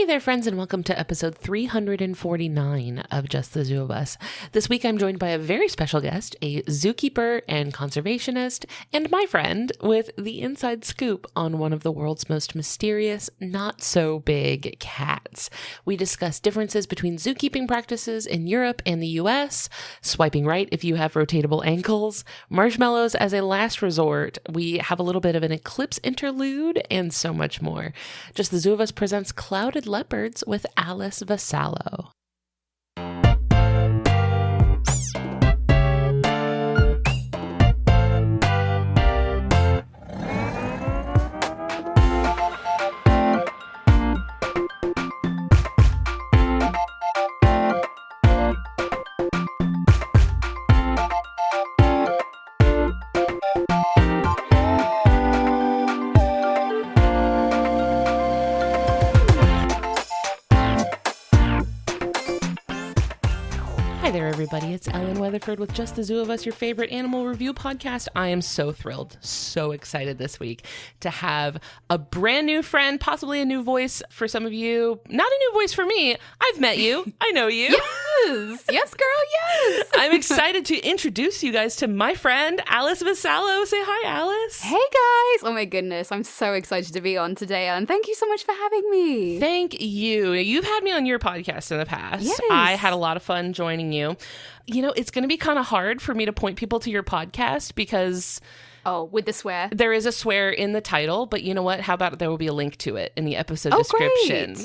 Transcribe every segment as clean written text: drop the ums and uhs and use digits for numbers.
Hey there, friends, and welcome to episode 349 of Just the Zoo of Us. This week, I'm joined by a very special guest, a zookeeper and conservationist, and my friend with the inside scoop on one of the world's most mysterious, not-so-big cats. We discuss differences between zookeeping practices in Europe and the US, swiping right if you have rotatable ankles, marshmallows as a last resort, we have a little bit of an eclipse interlude, and so much more. Just the Zoo of Us presents Clouded Leopards with Alice Vassallo. Hi there, everybody. It's Ellen Weatherford with Just the Zoo of Us, your favorite animal review podcast. I am so thrilled, so excited this week to have a brand new friend, possibly a new voice for some of you. Not a new voice for me. I've met you. I know you. Yes, girl, yes. I'm excited to introduce you guys to my friend, Alice Vassallo. Say hi, Alice. Hey, guys. Oh, my goodness. I'm so excited to be on today, and thank you so much for having me. Thank you. You've had me on your podcast in the past. Yes. I had a lot of fun joining you. You know, it's going to be kind of hard for me to point people to your podcast because... Oh, with the swear? There is a swear in the title, but you know what? How about there will be a link to it in the episode description.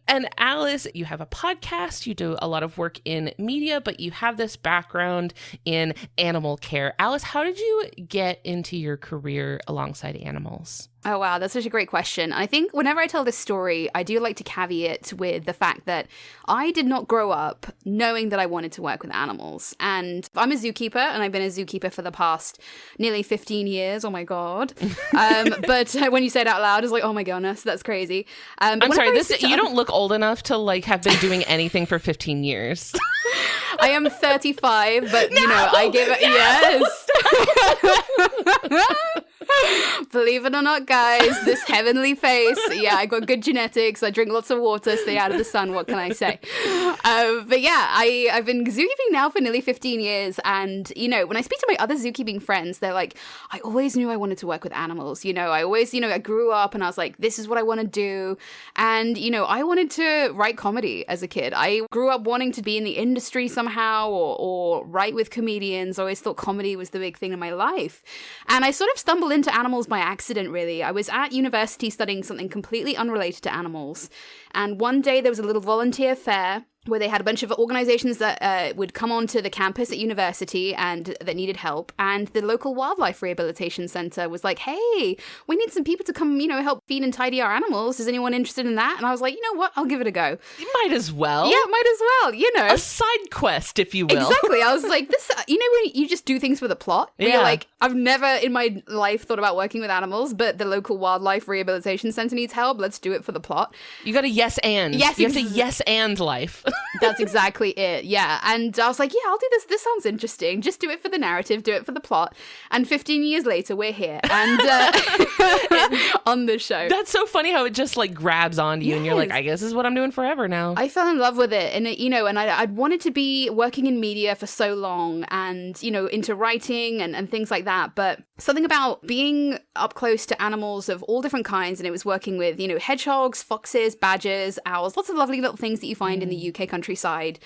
And Alice, you have a podcast, you do a lot of work in media, but you have this background in animal care. Alice, how did you get into your career alongside animals? Oh, wow. That's such a great question. I think whenever I tell this story, I do like to caveat with the fact that I did not grow up knowing that I wanted to work with animals. And I'm a zookeeper, and I've been a zookeeper for the past nearly 15 years. Oh, my God. But when you say it out loud, it's like, oh, my goodness, that's crazy. I'm sorry, you don't look old enough to like have been doing anything for 15 years. I am 35, but, you know, I give it... Yes. Believe it or not, guys, this heavenly face. Yeah, I got good genetics. I drink lots of water, stay out of the sun. What can I say? But yeah, I've been zookeeping now for nearly 15 years. And, you know, when I speak to my other zookeeping friends, they're like, I always knew I wanted to work with animals. You know, I grew up and I was like, this is what I want to do. And, you know, I wanted to write comedy as a kid. I grew up wanting to be in the industry somehow or write with comedians. I always thought comedy was the big thing in my life. And I sort of stumbled into animals by accident, really. I was at university studying something completely unrelated to animals. And one day there was a little volunteer fair where they had a bunch of organizations that would come onto the campus at university and that needed help. And the local wildlife rehabilitation center was like, hey, we need some people to come, you know, help feed and tidy our animals. Is anyone interested in that? And I was like, you know what? I'll give it a go. You might as well. Yeah, might as well, you know. A side quest, if you will. Exactly. I was like, this, you know, when you just do things for the plot? Where you're like, I've never in my life thought about working with animals, but the local wildlife rehabilitation center needs help. Let's do it for the plot. You got a yes and. Yes, you have to yes and life. That's exactly it. Yeah. And I was like, yeah, I'll do this. This sounds interesting. Just do it for the narrative, do it for the plot. And 15 years later, we're here and on the show. That's so funny how it just like grabs onto you and you're like, I guess this is what I'm doing forever now. I fell in love with it. And, you know, and I'd wanted to be working in media for so long and, you know, into writing and things like that. But something about being up close to animals of all different kinds. And it was working with, you know, hedgehogs, foxes, badgers, owls, lots of lovely little things that you find in the UK countryside.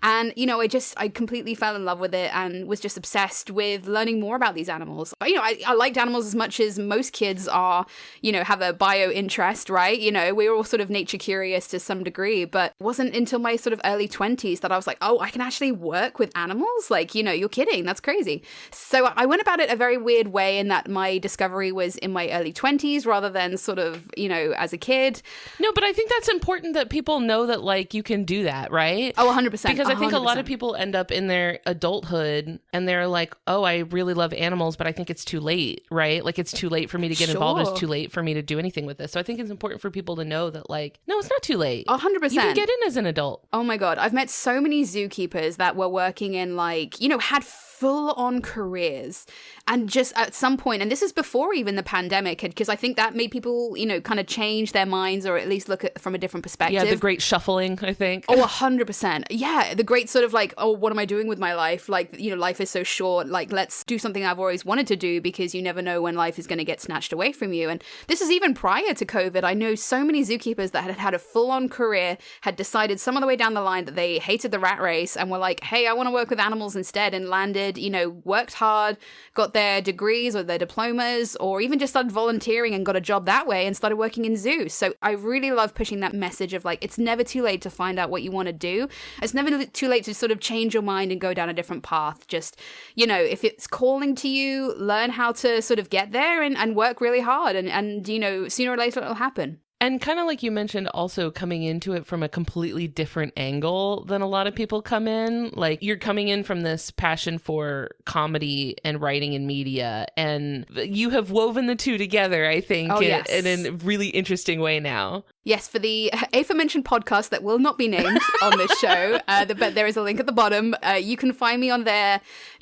And, you know, I completely fell in love with it and was just obsessed with learning more about these animals. You know, I liked animals as much as most kids are, you know, have a bio interest, right? You know, we were all sort of nature curious to some degree, but it wasn't until my sort of early 20s that I was like, oh, I can actually work with animals? Like, you know, you're kidding. That's crazy. So I went about it a very weird way in that my discovery was in my early 20s rather than sort of, you know, as a kid. No, but I think that's important that people know that, like, you can do that, right? Oh, 100%. Because I think 100%. a lot of people end up in their adulthood and they're like, oh, I really love animals, but I think it's too late, right? Like, it's too late for me to get involved. It's too late for me to do anything with this. So I think it's important for people to know that, like, no, it's not too late. 100%. You can get in as an adult. Oh my God. I've met so many zookeepers that were working in, like, you know, had full-on careers and just at some point, and this is before even the pandemic, because I think that made people, kind of change their minds or at least look at from a different perspective. Yeah, the great shuffling, I think. Oh, 100%. Yeah, the great sort of like, oh, what am I doing with my life? Like, life is so short. Like, let's do something I've always wanted to do, because you never know when life is going to get snatched away from you. And this is even prior to COVID. I know so many zookeepers that had had a full-on career, had decided some of the way down the line that they hated the rat race and were like, hey, I want to work with animals instead, and landed, worked hard, got their degrees or their diplomas, or even just started volunteering and got a job that way and started working in zoos. So I really love pushing that message of like, it's never too late to find out what you want to do. It's never too late to sort of change your mind and go down a different path. Just, if it's calling to you, learn how to sort of get there and work really hard, and sooner or later it'll happen. And kind of like you mentioned, also coming into it from a completely different angle than a lot of people come in. Like, you're coming in from this passion for comedy and writing and media, and you have woven the two together, I think, in a really interesting way now. Yes, for the aforementioned podcast that will not be named on this show, but there is a link at the bottom. You can find me on there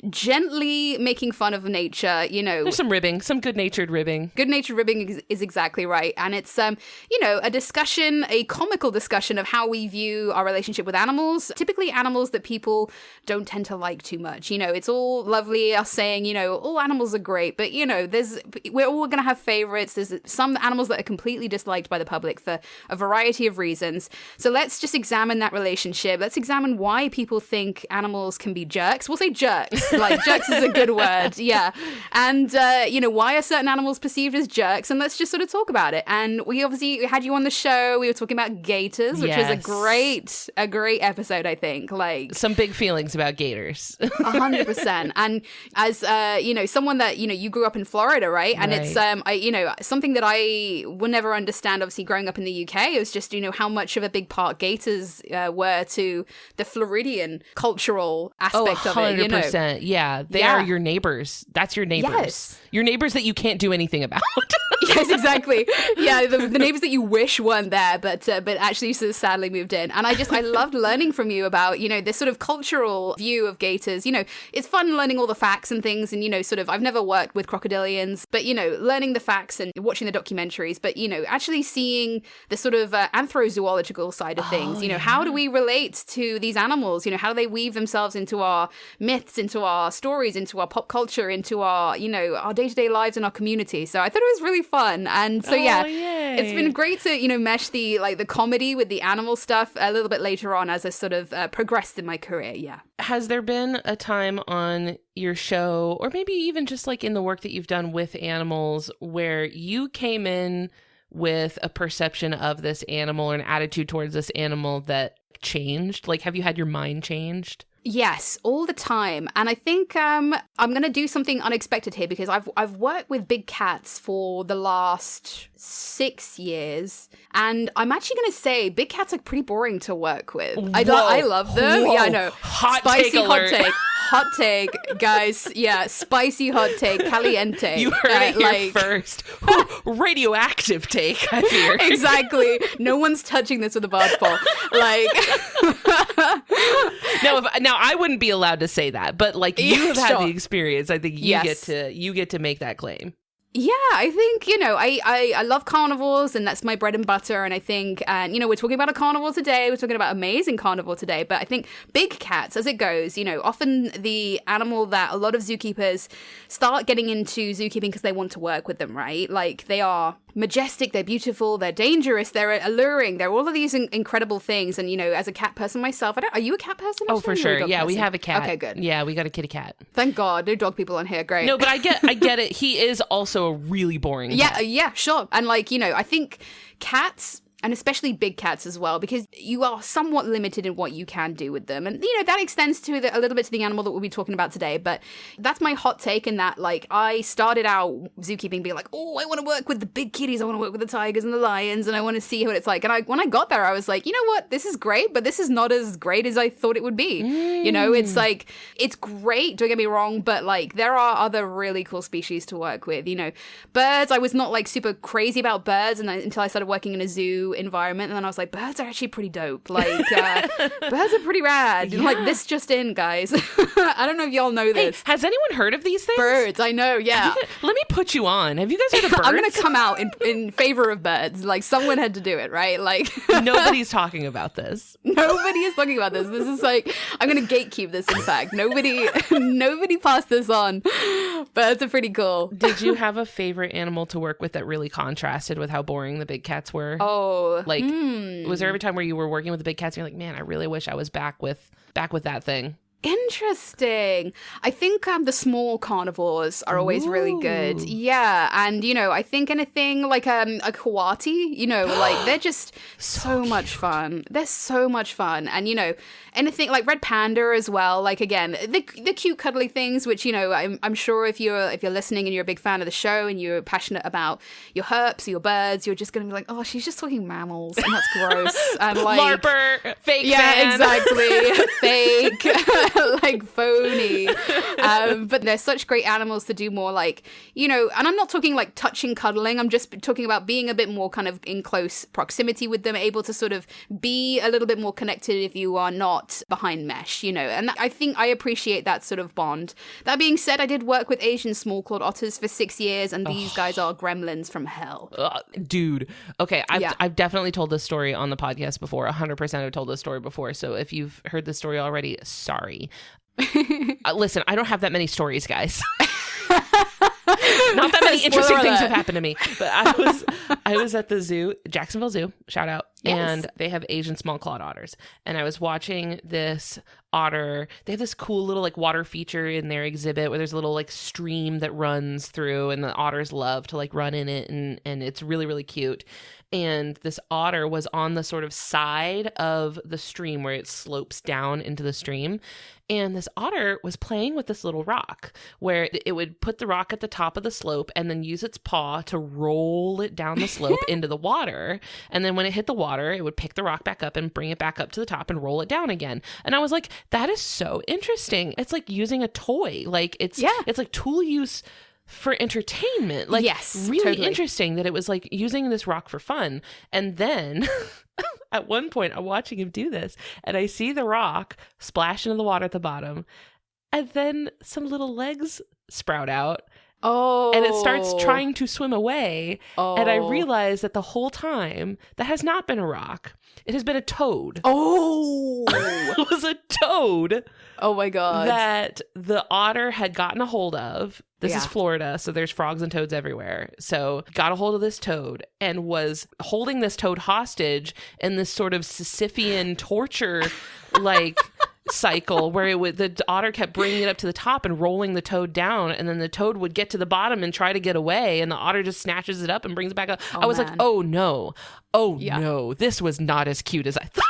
gently making fun of nature, There's some ribbing, some good-natured ribbing. Good-natured ribbing is exactly right. And it's, a discussion, a comical discussion of how we view our relationship with animals, typically animals that people don't tend to like too much. It's all lovely, us saying, all animals are great, but, we're all going to have favorites. There's some animals that are completely disliked by the public for a variety of reasons. So let's just examine that relationship. Let's examine why people think animals can be jerks. We'll say jerks. Like, jerks is a good word. Yeah. And, why are certain animals perceived as jerks? And let's just sort of talk about it. And we obviously had you on the show. We were talking about gators, which was a great episode, I think. Like, some big feelings about gators. 100%. And as, someone that, you grew up in Florida, right? And it's, something that I will never understand, obviously, growing up in the UK. It was just, how much of a big part gators were to the Floridian cultural aspect of it. 100%. Yeah, they are your neighbors. That's your neighbors. Yes. Your neighbors that you can't do anything about. Yes, exactly. Yeah, the neighbors that you wish weren't there, but actually sort of sadly moved in. And I loved learning from you about, this sort of cultural view of gators. It's fun learning all the facts and things, and, I've never worked with crocodilians, but, learning the facts and watching the documentaries, but, actually seeing the sort of anthrozoological side of things. How do we relate to these animals? How do they weave themselves into our myths, into our stories, into our pop culture, into our, our day-to-day lives and our community. So I thought it was really fun. And so, it's been great to, mesh the comedy with the animal stuff a little bit later on as I sort of progressed in my career. Yeah. Has there been a time on your show, or maybe even just like in the work that you've done with animals, where you came in with a perception of this animal or an attitude towards this animal that changed? Like, have you had your mind changed? Yes, all the time. And I think I'm going to do something unexpected here, because I've worked with big cats for the last 6 years. And I'm actually going to say big cats are pretty boring to work with. I love them. Whoa. Yeah, I know. Spicy hot take. Hot take, guys. Yeah, spicy hot take, caliente. You heard it here first. Radioactive take, I fear. Exactly. No one's touching this with a barge pole. Like, now I wouldn't be allowed to say that, but like, you have had the experience. I think you get to make that claim. Yeah, I think, I love carnivores, and that's my bread and butter. And I think, we're talking about a carnivore today. We're talking about amazing carnivore today. But I think big cats, as it goes, often the animal that a lot of zookeepers start getting into zookeeping because they want to work with them, right? Like, they are majestic, they're beautiful, they're dangerous, they're alluring, they're all of these incredible things. And, as a cat person myself, are you a cat person? Oh, for sure. Yeah, we have a cat. Okay, good. Yeah, we got a kitty cat. Thank God. No dog people on here. Great. No, but I get it. He is also a really boring cat. Yeah, sure. And I think cats, and especially big cats as well, because you are somewhat limited in what you can do with them. And, that extends to a little bit to the animal that we'll be talking about today. But that's my hot take, in that, I started out zookeeping being like, oh, I want to work with the big kitties. I want to work with the tigers and the lions, and I want to see what it's like. And when I got there, I was like, you know what? This is great, but this is not as great as I thought it would be. It's it's great, don't get me wrong, but there are other really cool species to work with. Birds, I was not super crazy about birds until I started working in a zoo. zoo environment, and then I was like, birds are actually pretty dope. Like, birds are pretty rad. Yeah. Like, this just in, guys. I don't know if y'all know this. Hey, has anyone heard of these things? Birds, I know, yeah. Let me put you on. Have you guys heard of birds? I'm going to come out in favor of birds. Like, someone had to do it, right? Like, nobody's talking about this. Nobody is talking about this. This is like, I'm going to gatekeep this, in fact. Nobody passed this on. Birds are pretty cool. Did you have a favorite animal to work with that really contrasted with how boring the big cats were? Oh. Like, was there ever time where you were working with the big cats and you're like, man, I really wish I was back with that thing? Interesting. I think the small carnivores are always really good. Yeah, and I think anything like a coati, like they're just so much fun. They're so much fun, and anything like red panda as well. Like again, the cute cuddly things, which I'm sure if you're listening and you're a big fan of the show and you're passionate about your herps, your birds, you're just gonna be like, oh, she's just talking mammals, and that's gross. And like LARPer, fake yeah, fan. Exactly, fake. Like phony, but they're such great animals to do more like, and I'm not talking like touching, cuddling. I'm just talking about being a bit more kind of in close proximity with them, able to sort of be a little bit more connected if you are not behind mesh, and I think I appreciate that sort of bond. That being said, I did work with Asian small-clawed otters for 6 years, and these guys are gremlins from hell. Dude. Okay, I've definitely told this story on the podcast before. 100% I've told this story before, so if you've heard this story already, sorry. Listen, I don't have that many stories, guys. Not that many interesting things have happened to me, but I was at the zoo, Jacksonville Zoo, shout out, and they have Asian small-clawed otters, and I was watching this otter. They have this cool little like water feature in their exhibit where there's a little like stream that runs through, and the otters love to like run in it, and it's really, really cute. And this otter was on the sort of side of the stream where it slopes down into the stream. And this otter was playing with this little rock where it would put the rock at the top of the slope and then use its paw to roll it down the slope into the water. And then when it hit the water, it would pick the rock back up and bring it back up to the top and roll it down again. And I was like, that is so interesting. It's like using a toy. Like it's like tool use for entertainment. Like, yes, really totally. Interesting that it was like using this rock for fun. And then at one point I'm watching him do this and I see the rock splash into the water at the bottom, and then some little legs sprout out. Oh. And it starts trying to swim away. Oh. And I realize that the whole time that has not been a rock. It has been a toad. Oh. It was a toad. Oh my God. That the otter had gotten a hold of. This is Florida, so there's frogs and toads everywhere. So got a hold of this toad and was holding this toad hostage in this sort of Sisyphean torture like cycle where the otter kept bringing it up to the top and rolling the toad down, and then the toad would get to the bottom and try to get away, and the otter just snatches it up and brings it back up. I was like, oh no, no, this was not as cute as I thought.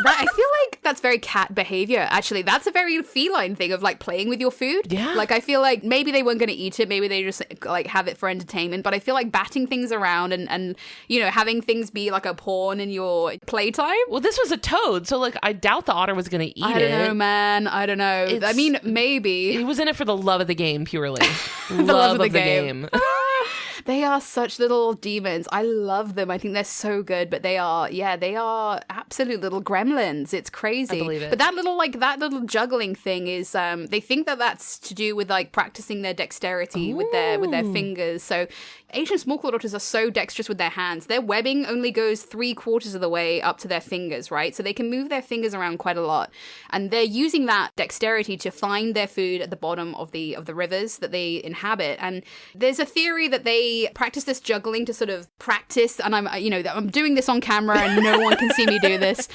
I feel like that's very cat behavior. Actually, that's a very feline thing of like playing with your food. Yeah. Like I feel like maybe they weren't going to eat it. Maybe they just like have it for entertainment. But I feel like batting things around and having things be like a pawn in your playtime. Well, this was a toad, so like I doubt the otter was going to eat it. I don't know, man. I don't know. I mean, maybe he was in it for the love of the game, purely. The love of the game. They are such little demons. I love them. I think they're so good, but they are absolute little gremlins. It's crazy. I believe it. But that little juggling thing is, they think that that's to do with like practicing their dexterity with their fingers. So Asian small-clawed otters are so dexterous with their hands. Their webbing only goes 3/4 of the way up to their fingers, right? So they can move their fingers around quite a lot. And they're using that dexterity to find their food at the bottom of the rivers that they inhabit. And there's a theory that they practice this juggling to sort of practice, and I'm doing this on camera and no one can see me do this.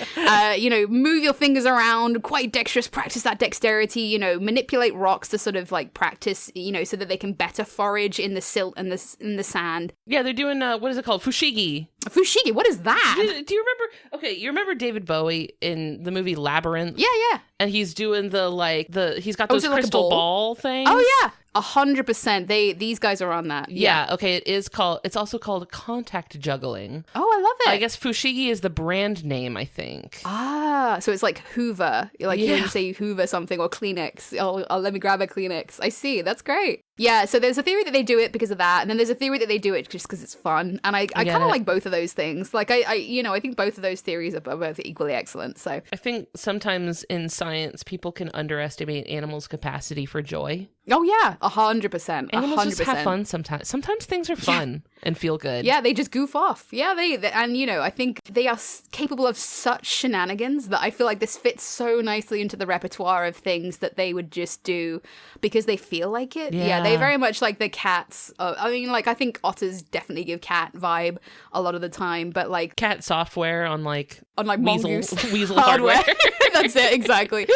Move your fingers around, quite dexterous, practice that dexterity, manipulate rocks to sort of like practice, so that they can better forage in the silt and in the sand. Yeah, they're doing what is it called? Fushigi. Fushigi, what is that? Do you remember? Okay, you remember David Bowie in the movie Labyrinth? Yeah. And he's doing he's got those crystal ball things. Oh yeah. 100%. These guys are on that. Yeah. Okay. It's also called contact juggling. Oh, I love it. I guess Fushigi is the brand name, I think. So it's like Hoover. Like when you say Hoover something or Kleenex. I'll let me grab a Kleenex. I see. That's great. Yeah, so there's a theory that they do it because of that, and then there's a theory that they do it just because it's fun. And I kind of like both of those things. Like I think both of those theories are both equally excellent. So I think sometimes in science people can underestimate animals' capacity for joy. Oh yeah, 100%. Animals just have fun sometimes. Sometimes things are fun and feel good. Yeah, they just goof off. Yeah, they and I think they are capable of such shenanigans that I feel like this fits so nicely into the repertoire of things that they would just do because they feel like it. Yeah, they very much like the cats. I mean, like I think otters definitely give cat vibe a lot of the time, but like cat software on Mongoose weasel hardware. That's it, exactly.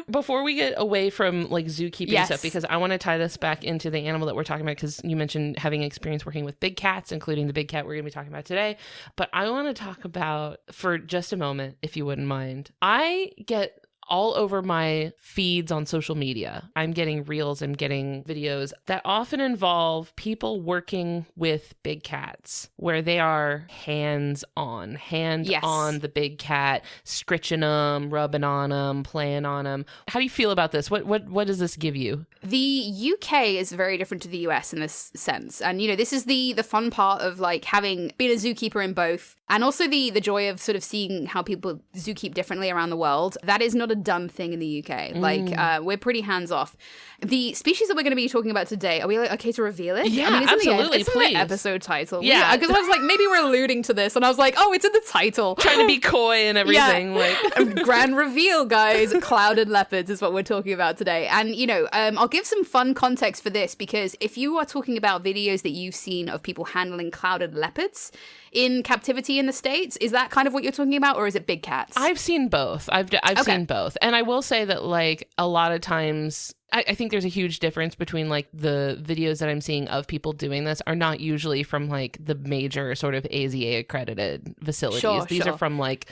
Before we get away from like zookeeping stuff, because I want to tie this back into the animal that we're talking about, because you mentioned having experience working with big cats, including the big cat we're going to be talking about today. But I want to talk about, for just a moment, if you wouldn't mind, I get all over my feeds on social media. I'm getting reels, I'm getting videos that often involve people working with big cats, where they are hands-on the big cat, scritching them, rubbing on them, playing on them. How do you feel about this? What does this give you? The UK is very different to the US in this sense. And, this is the fun part of like having been a zookeeper in both, and also the joy of sort of seeing how people zookeep differently around the world. That is not a done thing in the UK. Like, we're pretty hands off. The species that we're going to be coy about today, are we okay to reveal it? Yeah, I mean, absolutely, it's please. In the episode title. Yeah. Because I was like, maybe we're alluding to this. And I was like, oh, it's in the title. Trying to be coy and everything. Like grand reveal, guys. Clouded leopards is what we're talking about today. And, I'll give some fun context for this, because if you are talking about videos that you've seen of people handling clouded leopards in captivity in the States, is that kind of what you're talking about, or is it big cats? I've seen both. I've seen both. And I will say that, like, a lot of times I think there's a huge difference between like the videos that I'm seeing of people doing this are not usually from like the major sort of AZA accredited facilities. These are from like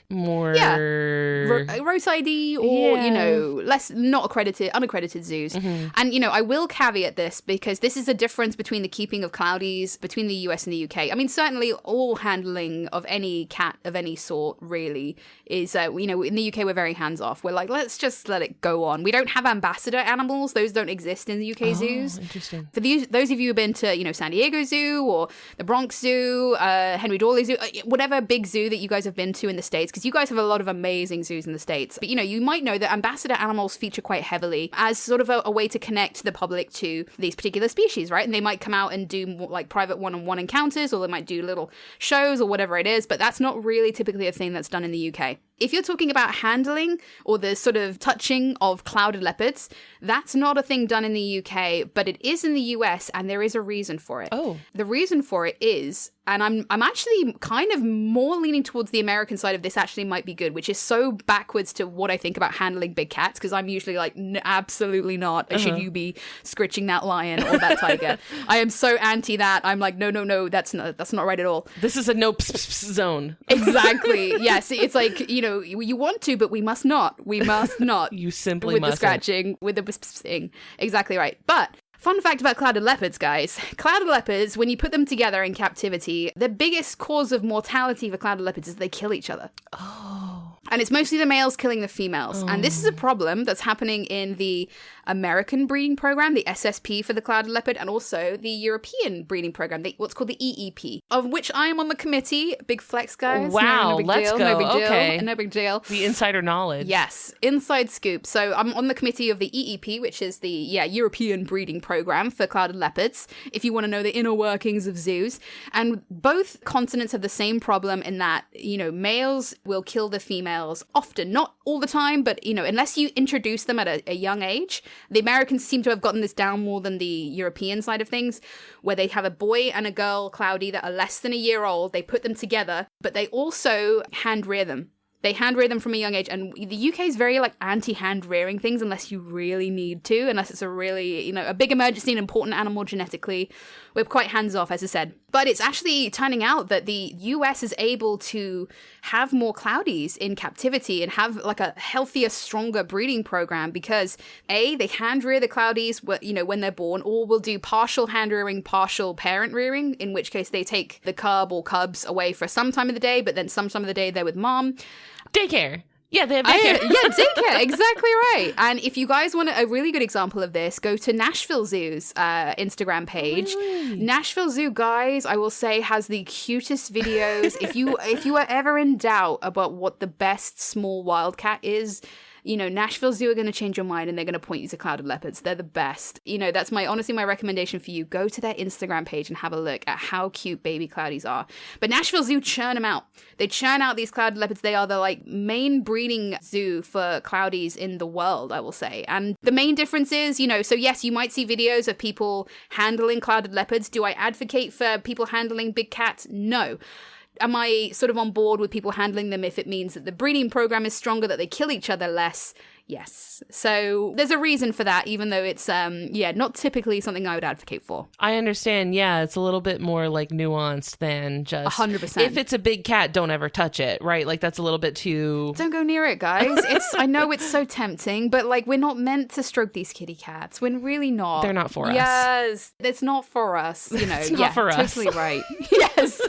more roadside or less not unaccredited zoos. And I will caveat this, because this is a difference between the keeping of cloudies between the US and the UK. I mean, certainly all handling of any cat of any sort really is in the UK we're very hands off. We're like, let's just let it go on. We don't have ambassador animals. Those don't exist in the UK zoos. Interesting. For those of you who've been to San Diego Zoo or the Bronx Zoo, Henry Dorley Zoo, whatever big zoo that you guys have been to in the States, because you guys have a lot of amazing zoos in the States. But, you might know that ambassador animals feature quite heavily as sort of a way to connect the public to these particular species, right? And they might come out and do more, like private one-on-one encounters, or they might do little shows or whatever it is. But that's not really typically a thing that's done in the UK. If you're talking about handling or the sort of touching of clouded leopards, that's not a thing done in the UK, but it is in the US, and there is a reason for it. Oh. The reason for it is, and I'm actually kind of more leaning towards the American side of this actually might be good, which is so backwards to what I think about handling big cats, because I'm usually like, absolutely not. Should you be scritching that lion or that tiger? I am so anti that. I'm like, no, that's not right at all. This is a no zone. Exactly. Yes, it's like, you want to, but we must not. We must not. You simply with mustn't. The scratching, with the thing. Exactly right. But fun fact about clouded leopards, guys. Clouded leopards, when you put them together in captivity, the biggest cause of mortality for clouded leopards is they kill each other. Oh. And it's mostly the males killing the females. And this is a problem that's happening in the American breeding program, the SSP for the clouded leopard, and also the European breeding program, what's called the EEP, of which I am on the committee. Big flex, guys. Wow, let's go. No big deal. Okay. No big deal. The insider knowledge. Yes, inside scoop. So I'm on the committee of the EEP, which is the European breeding program for clouded leopards, if you want to know the inner workings of zoos. And both continents have the same problem in that, males will kill the females often, not all the time, but, unless you introduce them at a young age. The Americans seem to have gotten this down more than the European side of things, where they have a boy and a girl cloudy that are less than a year old. They put them together, but they also hand rear them. They hand rear them from a young age, and the UK is very like anti-hand rearing things unless you really need to, unless it's a really, a big emergency, an important animal genetically. We're quite hands off, as I said. But it's actually turning out that the US is able to have more cloudies in captivity and have like a healthier, stronger breeding program because they hand rear the cloudies, when they're born, or will do partial hand rearing, partial parent rearing, in which case they take the cub or cubs away for some time of the day, but then some time of the day they're with mom. Daycare. Yeah, they have daycare. Daycare, exactly right. And if you guys want a really good example of this, go to Nashville Zoo's Instagram page. Really? Nashville Zoo, guys, I will say, has the cutest videos. If you are ever in doubt about what the best small wildcat is, Nashville Zoo are going to change your mind and they're going to point you to clouded leopards. They're the best. That's honestly my recommendation for you. Go to their Instagram page and have a look at how cute baby cloudies are. But Nashville Zoo churn them out. They churn out these clouded leopards. They are the main breeding zoo for cloudies in the world, I will say. And the main difference is, so yes, you might see videos of people handling clouded leopards. Do I advocate for people handling big cats? No. Am I sort of on board with people handling them if it means that the breeding program is stronger, that they kill each other less? Yes. So there's a reason for that, even though it's, not typically something I would advocate for. I understand. Yeah, it's a little bit more nuanced than just 100%. If it's a big cat, don't ever touch it, right? That's a little bit too... Don't go near it, guys. I know it's so tempting, but we're not meant to stroke these kitty cats. We're really not. They're not for us. Yes, it's not for us. It's not for us. Totally right. Yes.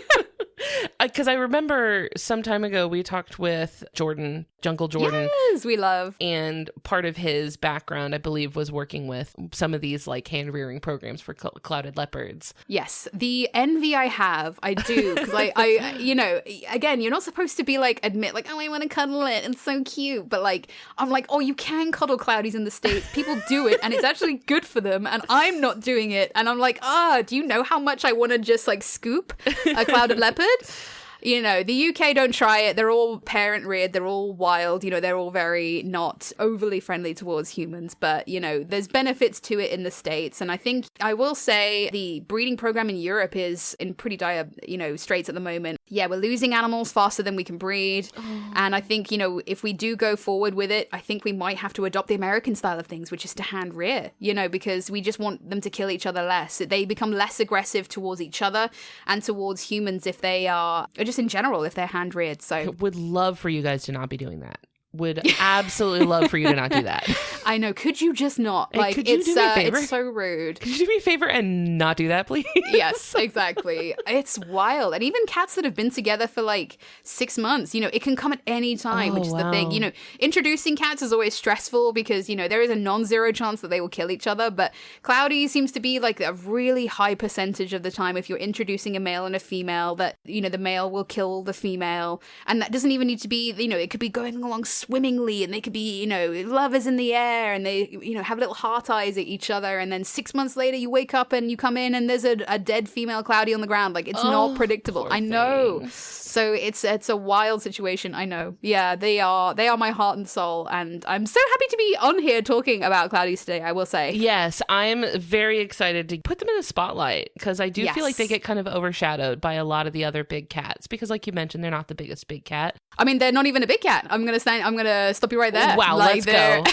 Because I remember some time ago we talked with Jordan, Jungle Jordan. Yes, we love. And part of his background, I believe, was working with some of these hand rearing programs for clouded leopards. Yes, the envy I have, I do, because I again, you're not supposed to be admit oh, I want to cuddle it, it's so cute, but I'm oh, you can cuddle cloudies in the States. People do it, and it's actually good for them, and I'm not doing it, and I'm do you know how much I want to just scoop a clouded leopard? The UK don't try it. They're all parent reared. They're all wild. They're all very not overly friendly towards humans. But, there's benefits to it in the States. And I think I will say the breeding program in Europe is in pretty dire, straits at the moment. Yeah, we're losing animals faster than we can breed. Oh. And I think, if we do go forward with it, I think we might have to adopt the American style of things, which is to hand rear, because we just want them to kill each other less. They become less aggressive towards each other and towards humans if they are, or just in general, if they're hand reared. So I would love for you guys to not be doing that. Would absolutely love for you to not do that. I know. Could you just not? Hey, could you do me a favor? It's so rude. Could you do me a favor and not do that, please? Yes, exactly. It's wild. And even cats that have been together for 6 months, it can come at any time, which is the thing. Introducing cats is always stressful because, there is a non-zero chance that they will kill each other. But Cloudy seems to be a really high percentage of the time if you're introducing a male and a female that, the male will kill the female. And that doesn't even need to be, it could be going along swimmingly, and they could be, lovers in the air, and they, have little heart eyes at each other, and then 6 months later you wake up and you come in and there's a dead female Cloudy on the ground. It's not predictable. I know. Things. So it's a wild situation. I know. Yeah, they are my heart and soul, and I'm so happy to be on here talking about Cloudies today, I will say. Yes, I'm very excited to put them in the spotlight because I do feel like they get kind of overshadowed by a lot of the other big cats because, like you mentioned, they're not the biggest big cat. I mean, they're not even a big cat. I'm gonna stop you right there. Wow, let's go.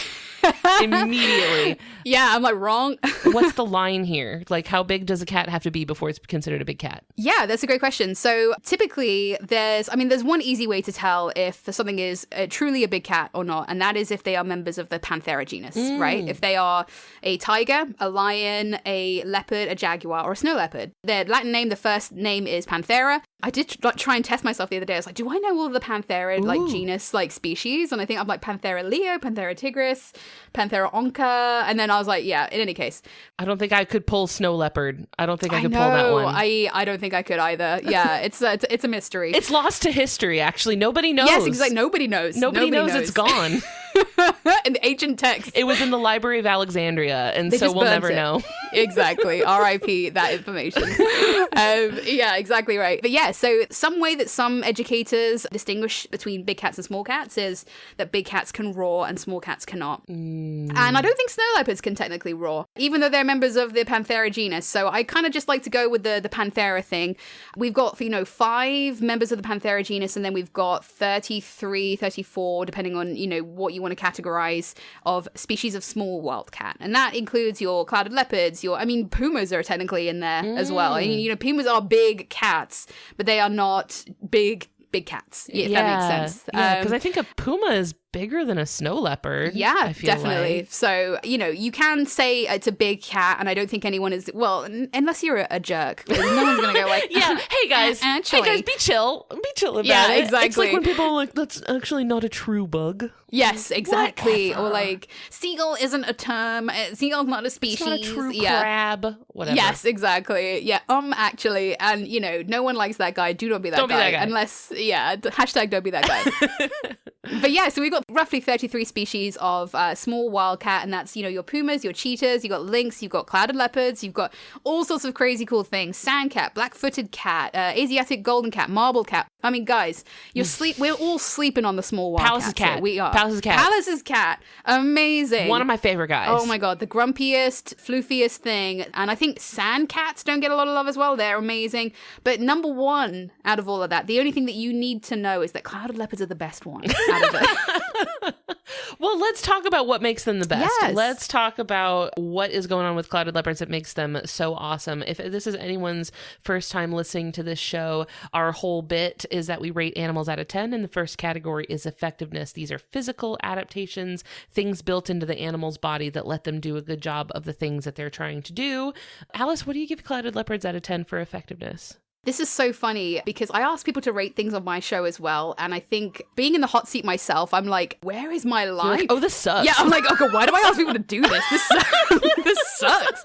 Immediately. Yeah, I'm wrong. What's the line here? How big does a cat have to be before it's considered a big cat? Yeah, that's a great question. So typically there's one easy way to tell if something is truly a big cat or not, and that is if they are members of the Panthera genus, right? If they are a tiger, a lion, a leopard, a jaguar, or a snow leopard. Their Latin name, the first name is Panthera. I did try and test myself the other day. I was do I know all of the Panthera genus species? And I think I'm Panthera leo, Panthera tigris, Panthera onca, and then I was yeah, in any case. I don't think I could pull snow leopard. I don't think I could pull that one. I don't think I could either. Yeah, it's a mystery. It's lost to history, actually. Nobody knows. Yes, exactly. Nobody knows. Nobody knows it's gone. In the ancient text. It was in the Library of Alexandria, and so we'll never know. Exactly. R.I.P. that information. Yeah, exactly right. But yeah, so some way that some educators distinguish between big cats and small cats is that big cats can roar and small cats cannot. And I don't think snow leopards can technically roar, even though they're members of the Panthera genus. So I kind of just like to go with the Panthera thing. We've got, 5 members of the Panthera genus, and then we've got 33, 34, depending on, what you want to categorize, of species of small wildcat. And that includes your clouded leopards, pumas are technically in there as well. Pumas are big cats, but they are not big cats, if that makes sense. Yeah, because I think a puma is bigger than a snow leopard. Yeah, I feel definitely. like. So, you can say it's a big cat, and I don't think anyone is, well, unless you're a jerk. No one's going to go like, yeah, hey guys, actually. be chill about Yeah, it. exactly. It's like when people are like, that's actually not a true bug. Yes, exactly. Whatever. Or like, seagull isn't a term. Seagull's not a species. It's not a true crab. Whatever. Yes, exactly. Yeah, actually. And, no one likes that guy. Do not be that guy. Don't be that guy. Unless, hashtag don't be that guy. But yeah, so we've got roughly 33 species of small wildcat, and that's, your pumas, your cheetahs, you've got lynx, you've got clouded leopards, you've got all sorts of crazy cool things. Sandcat, black-footed cat, Asiatic golden cat, marble cat. I mean, guys, we're all sleeping on the small wildcats. Palace's cat. Here. We are. Palace's cat. Amazing. One of my favorite guys. Oh my god, the grumpiest, floofiest thing. And I think sand cats don't get a lot of love as well. They're amazing. But number one out of all of that, the only thing that you need to know is that clouded leopards are the best one out of it. Well, let's talk about what makes them the best. Yes. Let's talk about what is going on with clouded leopards that makes them so awesome. If this is anyone's first time listening to this show, our whole bit is that we rate animals out of 10, and the first category is effectiveness. These are physical adaptations, things built into the animal's body that let them do a good job of the things that they're trying to do. Alice, what do you give clouded leopards out of 10 for effectiveness? This is so funny because I ask people to rate things on my show as well. And I think being in the hot seat myself, I'm like, where is my line? Like, oh, this sucks. Yeah, I'm like, okay, why do I ask people to do this? This sucks.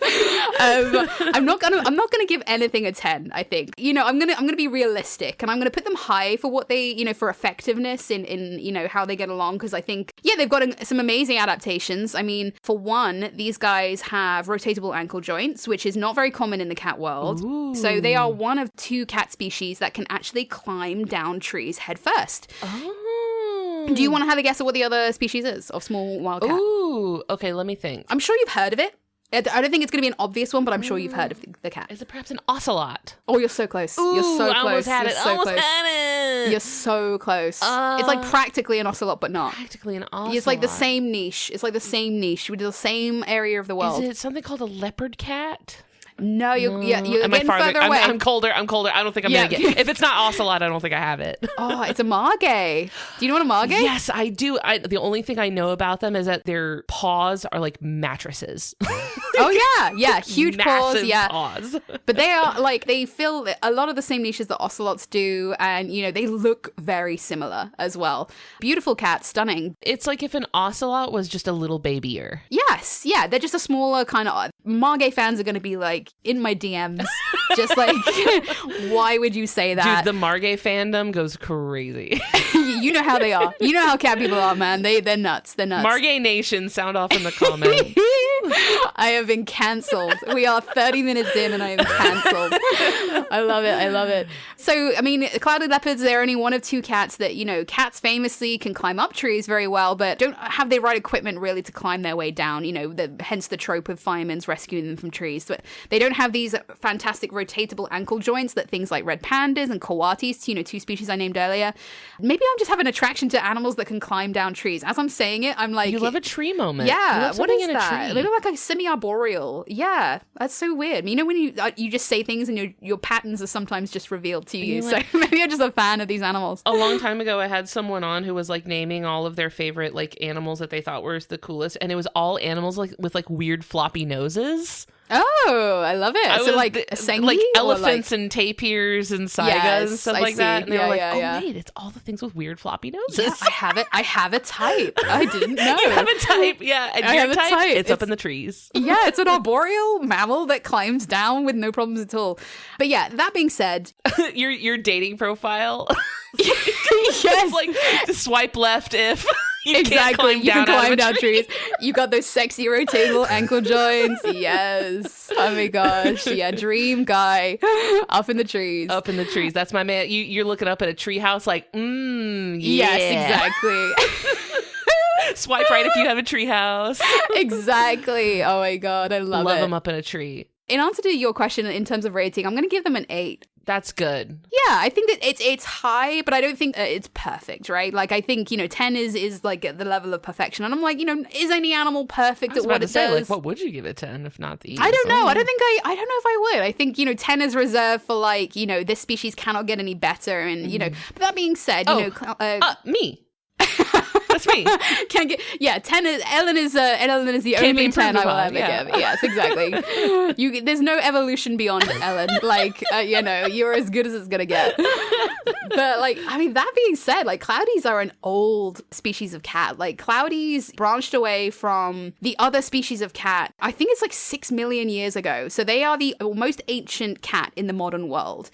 I'm not gonna give anything a 10, I think. I'm gonna be realistic, and I'm gonna put them high for what they, for effectiveness in how they get along, because I think, they've got some amazing adaptations. I mean, for one, these guys have rotatable ankle joints, which is not very common in the cat world. Ooh. So they are one of two cat species that can actually climb down trees head first. Oh. Do you want to have a guess at what the other species is of small wildcat? Ooh, okay, let me think. I'm sure you've heard of it. I don't think it's going to be an obvious one, but I'm sure you've heard of the cat. Is it perhaps an ocelot? Oh, you're so close. Ooh, You're so close. I almost had You're it. so Almost close. had it. You're so close. It's like practically an ocelot, but not. Practically an ocelot. It's like the same niche. It's like the same niche with the same area of the world. Is it something called a leopard cat? No, you're Am getting I further away. I'm colder. I don't think I'm going to get. If it's not ocelot, I don't think I have it. Oh, it's a margay. Do you know what a margay? Yes, I do. The only thing I know about them is that their paws are like mattresses. Oh yeah, huge paws, Massive yeah. paws. But they are like, they fill a lot of the same niches that ocelots do, and they look very similar as well. Beautiful cat, stunning. It's like if an ocelot was just a little babyer. Yes, yeah, they're just a smaller kind of. Margay fans are going to be like in my DMs, just like, why would you say that? Dude, the Margay fandom goes crazy. You know how they are. You know how cat people are, man. They're nuts. They're nuts. Margay Nation, sound off in the comments. I have been cancelled. We are 30 minutes in and I am cancelled. I love it. So, I mean, clouded leopards, they're only one of two cats that, cats famously can climb up trees very well, but don't have the right equipment really to climb their way down, hence the trope of firemen's rescuing them from trees. But they don't have these fantastic rotatable ankle joints that things like red pandas and coatis, two species I named earlier. Maybe I'm just having an attraction to animals that can climb down trees. As I'm saying it, I'm like... You love a tree moment. Yeah, what is in that? A They tree. look like a semi-arboreal. Yeah, that's so weird. When you just say things and your patterns are sometimes just revealed to you. So maybe I'm just a fan of these animals. A long time ago, I had someone on who was like naming all of their favorite like animals that they thought were the coolest, and it was all animals like with like weird floppy noses. Oh, I love it. So like a sengi, like or, elephants and tapirs and saigas and stuff I like see. that. And they were like, yeah. wait, it's all the things with weird floppy noses. Yeah, I have a type. I didn't know. You have a type, yeah. And I your have a type. It's up in the trees. Yeah, it's an arboreal mammal that climbs down with no problems at all. But yeah, that being said, your dating profile. yes, like swipe left if you exactly. You can climb down trees. You got those sexy rotatable ankle joints. Yes. Oh my gosh. Yeah, dream guy up in the trees. Up in the trees. That's my man. You're looking up at a tree house like, yeah. Yes, exactly. Swipe right if you have a tree house. Exactly. Oh my god, I love it. Love them up in a tree. In answer to your question in terms of rating, I'm going to give them an 8. That's good. Yeah, I think that it's high, but I don't think it's perfect, right? Like, I think, 10 is like at the level of perfection. And I'm like, is any animal perfect at what it does? Like, what would you give it 10 if not these? I don't know. I don't know if I would. I think, 10 is reserved for like, this species cannot get any better. And, but that being said, me. That's me. Can't get 10 is Ellen is the Can't be only 10 I will improved ever upon, give. Yes, exactly. There's no evolution beyond Ellen. Like you're as good as it's gonna get. But like, I mean, that being said, like Cloudies are an old species of cat. Like Cloudies branched away from the other species of cat. I think it's like 6 million years ago. So they are the most ancient cat in the modern world,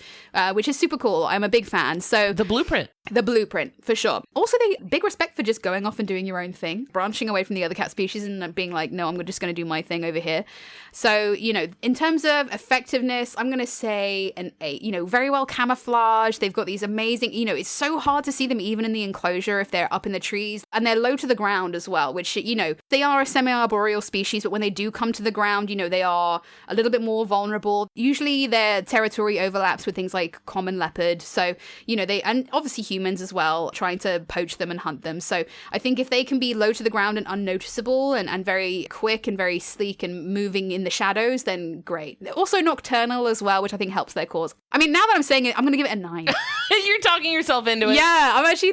which is super cool. I'm a big fan. So The blueprint, for sure. Also, big respect for just going off and doing your own thing, branching away from the other cat species and being like, no, I'm just going to do my thing over here. So, in terms of effectiveness, I'm going to say an 8. Very well camouflaged. They've got these amazing, it's so hard to see them even in the enclosure if they're up in the trees. And they're low to the ground as well, which, they are a semi-arboreal species, but when they do come to the ground, they are a little bit more vulnerable. Usually their territory overlaps with things like common leopard. So, and obviously humans as well, trying to poach them and hunt them. So I think if they can be low to the ground and unnoticeable and very quick and very sleek and moving in the shadows, then great. They're also nocturnal as well, which I think helps their cause. I mean, now that I'm saying it, I'm going to give it a 9. You're talking yourself into it. Yeah, I'm actually,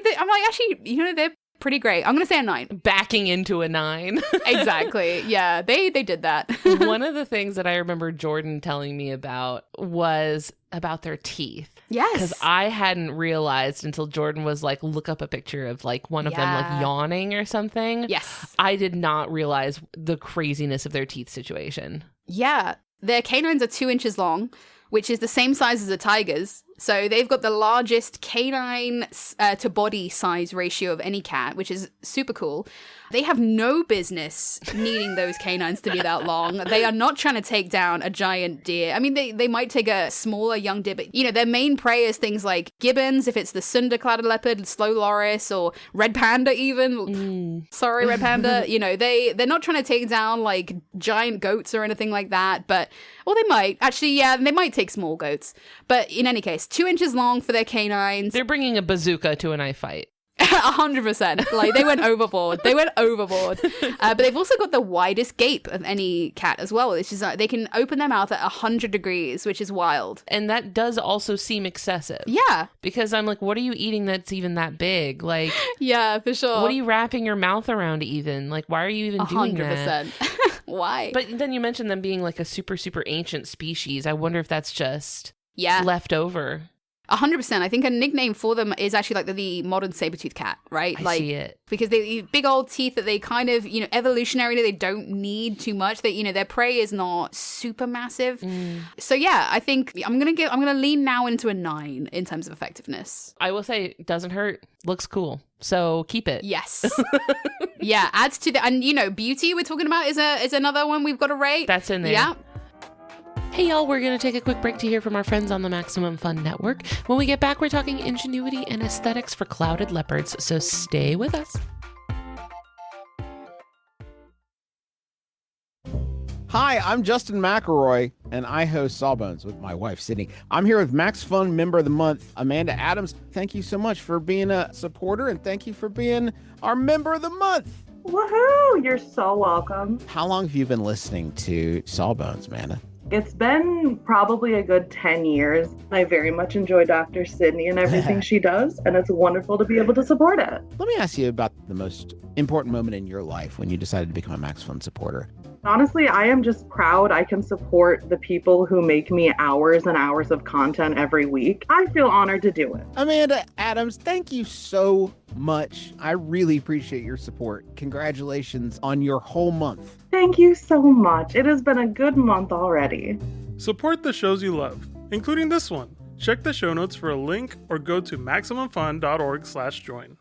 they're pretty great. I'm going to say a 9. Backing into a 9. Exactly. Yeah, they did that. One of the things that I remember Jordan telling me about was about their teeth. Yes. Because I hadn't realized until Jordan was like, look up a picture of like one of them like yawning or something. Yes. I did not realize the craziness of their teeth situation. Yeah. Their canines are 2 inches long, which is the same size as a tiger's. So they've got the largest canine to body size ratio of any cat, which is super cool. They have no business needing those canines to be that long. They are not trying to take down a giant deer. I mean, they might take a smaller young deer, but, their main prey is things like gibbons, if it's the cinder-cladded leopard, slow loris, or red panda even. Sorry, red panda. They're not trying to take down, like, giant goats or anything like that, but... Well, they might. Actually, yeah, they might take small goats. But in any case, 2 inches long for their canines. They're bringing a bazooka to a knife fight. 100%. Like, they went overboard. But they've also got the widest gape of any cat as well. It's just they can open their mouth at 100 degrees, which is wild. And that does also seem excessive. Yeah. Because I'm like, what are you eating that's even that big? Like, yeah, for sure. What are you wrapping your mouth around even? Like, why are you even doing that? 100%. Why? But then you mentioned them being like a super, super ancient species. I wonder if that's just left over. 100%. I think a nickname for them is actually like the modern saber-toothed cat, right? I see it. Because they big old teeth that they kind of, evolutionarily they don't need too much. They, their prey is not super massive. So yeah, I think I'm gonna lean now into a 9 in terms of effectiveness. I will say, it doesn't hurt. Looks cool. So keep it. Yes. Yeah, adds to the, and beauty we're talking about is another one we've got to rate. That's in there. Yeah. Hey y'all, we're going to take a quick break to hear from our friends on the Maximum Fun Network. When we get back, we're talking ingenuity and aesthetics for clouded leopards, so stay with us. Hi, I'm Justin McElroy, and I host Sawbones with my wife, Sydney. I'm here with Max Fun Member of the Month, Amanda Adams. Thank you so much for being a supporter, and thank you for being our Member of the Month. Woohoo! You're so welcome. How long have you been listening to Sawbones, Amanda? It's been probably a good 10 years. I very much enjoy Dr. Sydney and everything she does, and it's wonderful to be able to support it. Let me ask you about the most important moment in your life when you decided to become a Max Fun supporter. Honestly, I am just proud I can support the people who make me hours and hours of content every week. I feel honored to do it. Amanda Adams, thank you so much. I really appreciate your support. Congratulations on your whole month. Thank you so much. It has been a good month already. Support the shows you love, including this one. Check the show notes for a link or go to MaximumFun.org/join.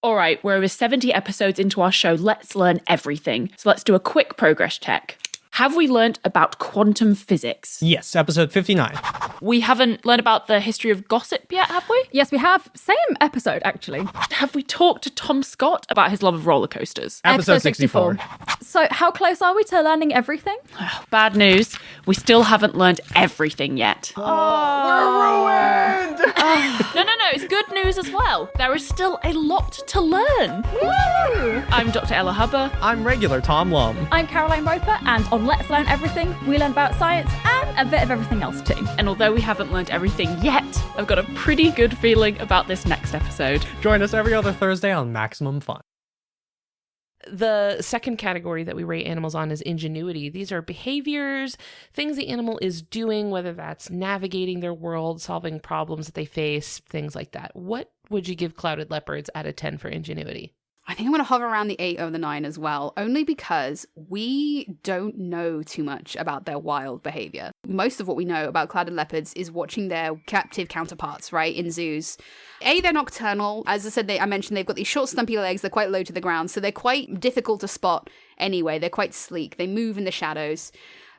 All right, we're over 70 episodes into our show. Let's learn everything. So let's do a quick progress check. Have we learnt about quantum physics? Yes, episode 59. We haven't learned about the history of gossip yet, have we? Yes, we have. Same episode, actually. Have we talked to Tom Scott about his love of roller coasters? Episode 64. So how close are we to learning everything? Bad news. We still haven't learned everything yet. We're ruined! No, it's good news as well. There is still a lot to learn. Woo! I'm Dr. Ella Hubber. I'm regular Tom Lum. I'm Caroline Roper, and on Let's Learn Everything, we learn about science and a bit of everything else too. And although we haven't learned everything yet, I've got a pretty good feeling about this next episode. Join us every other Thursday on Maximum Fun. The second category that we rate animals on is ingenuity. These are behaviors, things the animal is doing, whether that's navigating their world, solving problems that they face, things like that. What would you give clouded leopards out of 10 for ingenuity? I think I'm going to hover around the 8 or the 9 as well, only because we don't know too much about their wild behavior. Most of what we know about clouded leopards is watching their captive counterparts, right, in zoos. They're nocturnal. As I said, I mentioned they've got these short, stumpy legs. They're quite low to the ground, so they're quite difficult to spot anyway. They're quite sleek. They move in the shadows.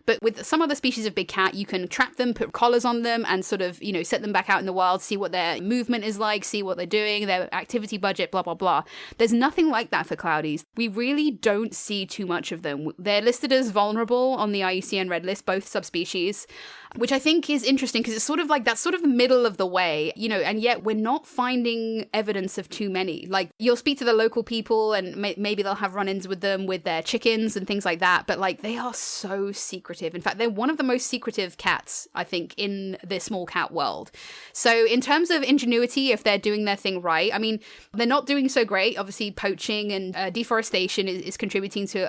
But with some other species of big cat, you can trap them, put collars on them, and sort of, set them back out in the wild, see what their movement is like, see what they're doing, their activity budget, blah, blah, blah. There's nothing like that for cloudies. We really don't see too much of them. They're listed as vulnerable on the IUCN Red List, both subspecies, which I think is interesting because it's sort of like that's sort of the middle of the way, and yet we're not finding evidence of too many. Like, you'll speak to the local people and maybe they'll have run-ins with them with their chickens and things like that, but like they are so secretive. In fact, they're one of the most secretive cats, I think, in the small cat world. So in terms of ingenuity, if they're doing their thing right, I mean, they're not doing so great. Obviously, poaching and deforestation is contributing to,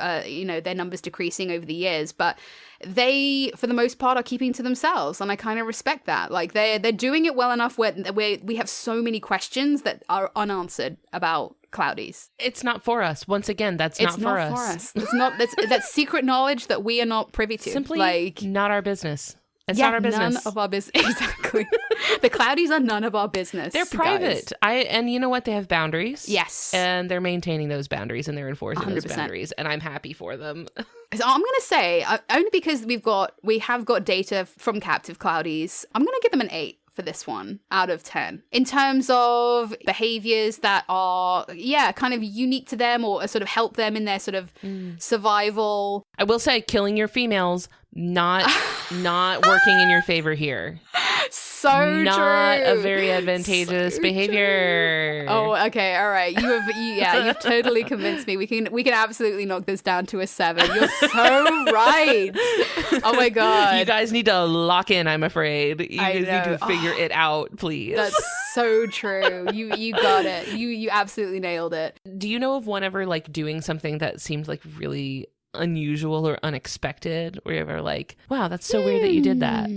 their numbers decreasing over the years, but they, for the most part, are keeping to themselves, and I kind of respect that. Like, they're doing it well enough where we have so many questions that are unanswered about cloudies. It's not for us. Once again, that's not for us. It's not. That's secret knowledge that we are not privy to. Simply not our business. It's not our business. None of our business. Exactly. The cloudies are none of our business. They're private. And you know what? They have boundaries. Yes. And they're maintaining those boundaries and they're enforcing 100%. those boundaries. And I'm happy for them. So I'm going to say, only because we have got data from captive cloudies, I'm going to give them an 8 for this one out of 10. In terms of behaviors that are, kind of unique to them or sort of help them in their sort of survival. I will say, killing your females, not working in your favor here. So not true. a very advantageous behavior. True. Oh, okay, all right. You've totally convinced me. We can absolutely knock this down to a 7. You're so right. Oh my god. You guys need to lock in. I'm afraid you guys need to figure it out, please. That's so true. You got it. You absolutely nailed it. Do you know of one ever like doing something that seemed like really unusual or unexpected, where you're ever like, wow, that's so weird that you did that?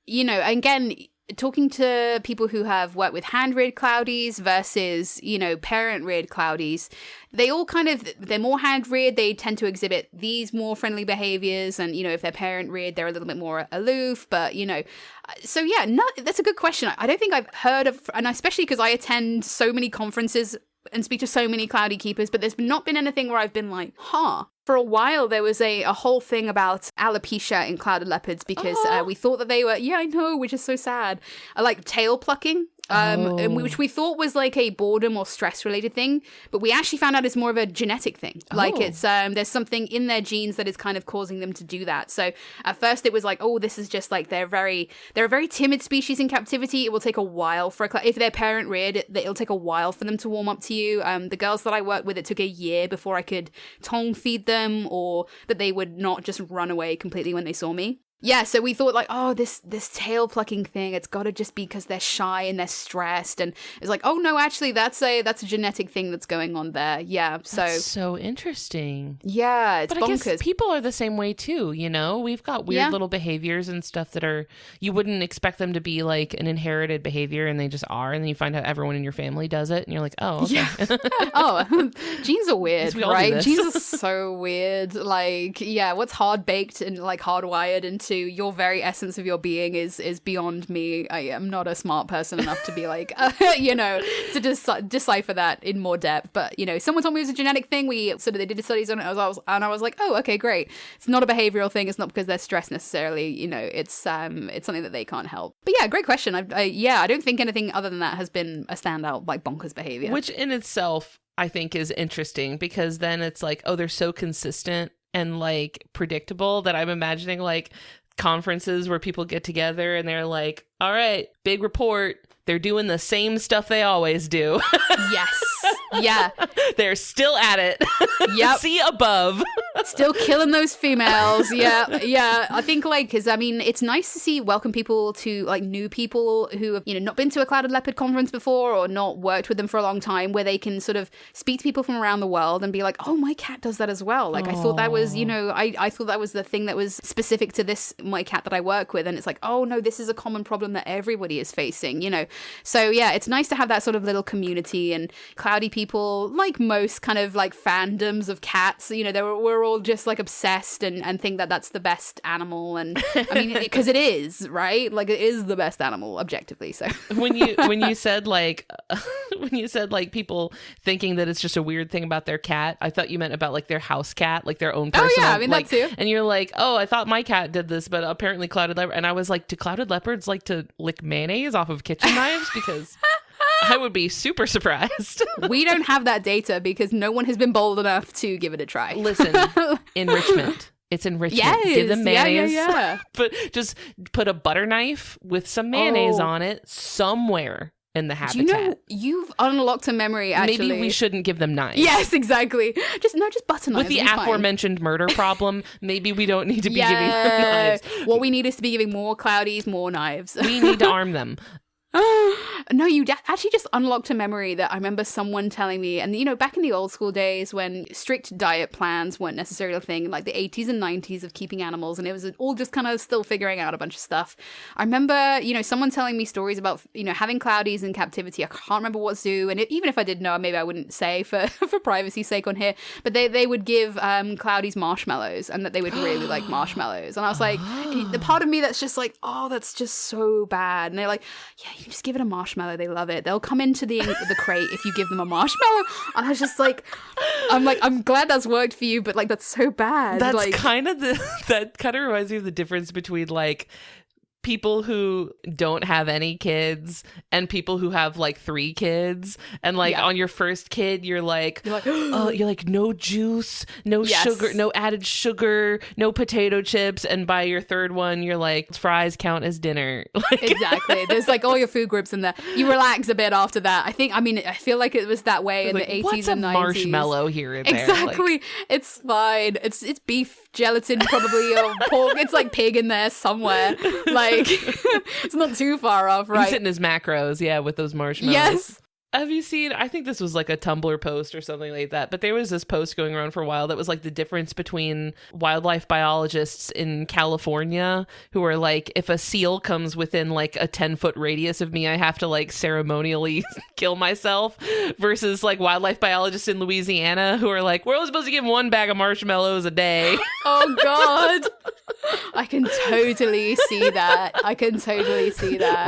Again, talking to people who have worked with hand-reared cloudies versus, parent-reared cloudies, they all they're more hand-reared. They tend to exhibit these more friendly behaviors. And, if they're parent-reared, they're a little bit more aloof. But, so that's a good question. I don't think I've heard of, and especially because I attend so many conferences and speak to so many cloudy keepers, but there's not been anything where I've been like, For a while, there was a whole thing about alopecia in clouded leopards because we thought that they were, I know, which is so sad, like tail plucking. Which we thought was like a boredom or stress related thing, but we actually found out it's more of a genetic thing. Like it's there's something in their genes that is kind of causing them to do that. So at first it was like, this is just like they're a very timid species in captivity. It will take a while for if they're parent reared, it'll take a while for them to warm up to you. The girls that I worked with, it took a year before I could tongue feed them or that they would not just run away completely when they saw me. Yeah, so we thought like, this tail plucking thing, it's got to just be because they're shy and they're stressed. And it's like, no, actually, that's a genetic thing that's going on there. Yeah, That's so interesting. Yeah, it's but bonkers. I guess people are the same way too, We've got weird little behaviors and stuff that are, you wouldn't expect them to be like an inherited behavior and they just are. And then you find out everyone in your family does it and you're like, oh, okay. Yeah. Genes are weird, right? Genes are so weird. Like, what's hard baked and like hardwired into your very essence of your being is beyond me. I am not a smart person enough to be like, to decipher that in more depth. But, someone told me it was a genetic thing. They did studies on it. And I was like, oh, okay, great. It's not a behavioral thing. It's not because they're stressed necessarily. It's something that they can't help. But yeah, great question. I don't think anything other than that has been a standout, like bonkers behavior. Which in itself, I think is interesting because then it's like, they're so consistent and like predictable that I'm imagining like conferences where people get together and they're like, all right, big report. They're doing the same stuff they always do. Yes. Yeah. They're still at it. Yep. See above. Still killing those females. Yeah. Yeah. I think because it's nice to see welcome people to like new people who have, not been to a Clouded Leopard conference before or not worked with them for a long time, where they can sort of speak to people from around the world and be like, oh, my cat does that as well. Like, I thought that was, I thought that was the thing that was specific to my cat that I work with. And it's like, oh no, this is a common problem that everybody is facing, So yeah, it's nice to have that sort of little community. And Cloudy people, like most kind of like fandoms of cats, we're all just like obsessed and think that that's the best animal. And I mean, because it is, right? Like it is the best animal objectively. So when you said like people thinking that it's just a weird thing about their cat, I thought you meant about like their house cat, like their own personal. Oh yeah, I mean like, that too. And you're like, oh, I thought my cat did this, but apparently Clouded Leopard. And I was like, do Clouded Leopards like to lick mayonnaise off of kitchen knives? Because I would be super surprised. We don't have that data because no one has been bold enough to give it a try. Listen, enrichment. It's enrichment. Yes, give them mayonnaise. Yeah. But just put a butter knife with some mayonnaise on it somewhere in the habitat. You've unlocked a memory, actually. Maybe we shouldn't give them knives. Yes, exactly. Just butter knives. With the aforementioned murder problem, maybe we don't need to be giving them knives. What we need is to be giving more Cloudies more knives. We need to arm them. No, you actually just unlocked a memory that I remember someone telling me. And, back in the old school days when strict diet plans weren't necessarily a thing, like the 80s and 90s of keeping animals, and it was all just kind of still figuring out a bunch of stuff. I remember, someone telling me stories about, having Cloudies in captivity. I can't remember what zoo. And even if I did know, maybe I wouldn't say for privacy's sake on here. But they would give Cloudies marshmallows, and that they would really like marshmallows. And I was like, the part of me that's just like, oh, that's just so bad. And they're like, yeah, you just give it a marshmallow. They love it. They'll come into the crate if you give them a marshmallow. And I was just like, I'm glad that's worked for you, but like that's so bad. That's like, kind of that kind of reminds me of the difference between like people who don't have any kids and people who have like 3 kids, and like on your first kid you're like oh, you're like no juice, no sugar, no added sugar, no potato chips, and by your third one you're like fries count as dinner. Exactly. There's like all your food groups in there. You relax a bit after that. I feel like it was that way in like, the 80s what's and 90s. A marshmallow here and there. Exactly. Like, it's fine. It's beef gelatin probably, or pork. It's like pig in there somewhere. Like it's not too far off, right? He's hitting his macros, with those marshmallows. Yes. Have you seen, I think this was like a Tumblr post or something like that, but there was this post going around for a while that was like the difference between wildlife biologists in California who are like, if a seal comes within like a 10-foot radius of me, I have to like ceremonially kill myself, versus like wildlife biologists in Louisiana who are like, we're only supposed to give 1 bag of marshmallows a day. Oh God. I can totally see that.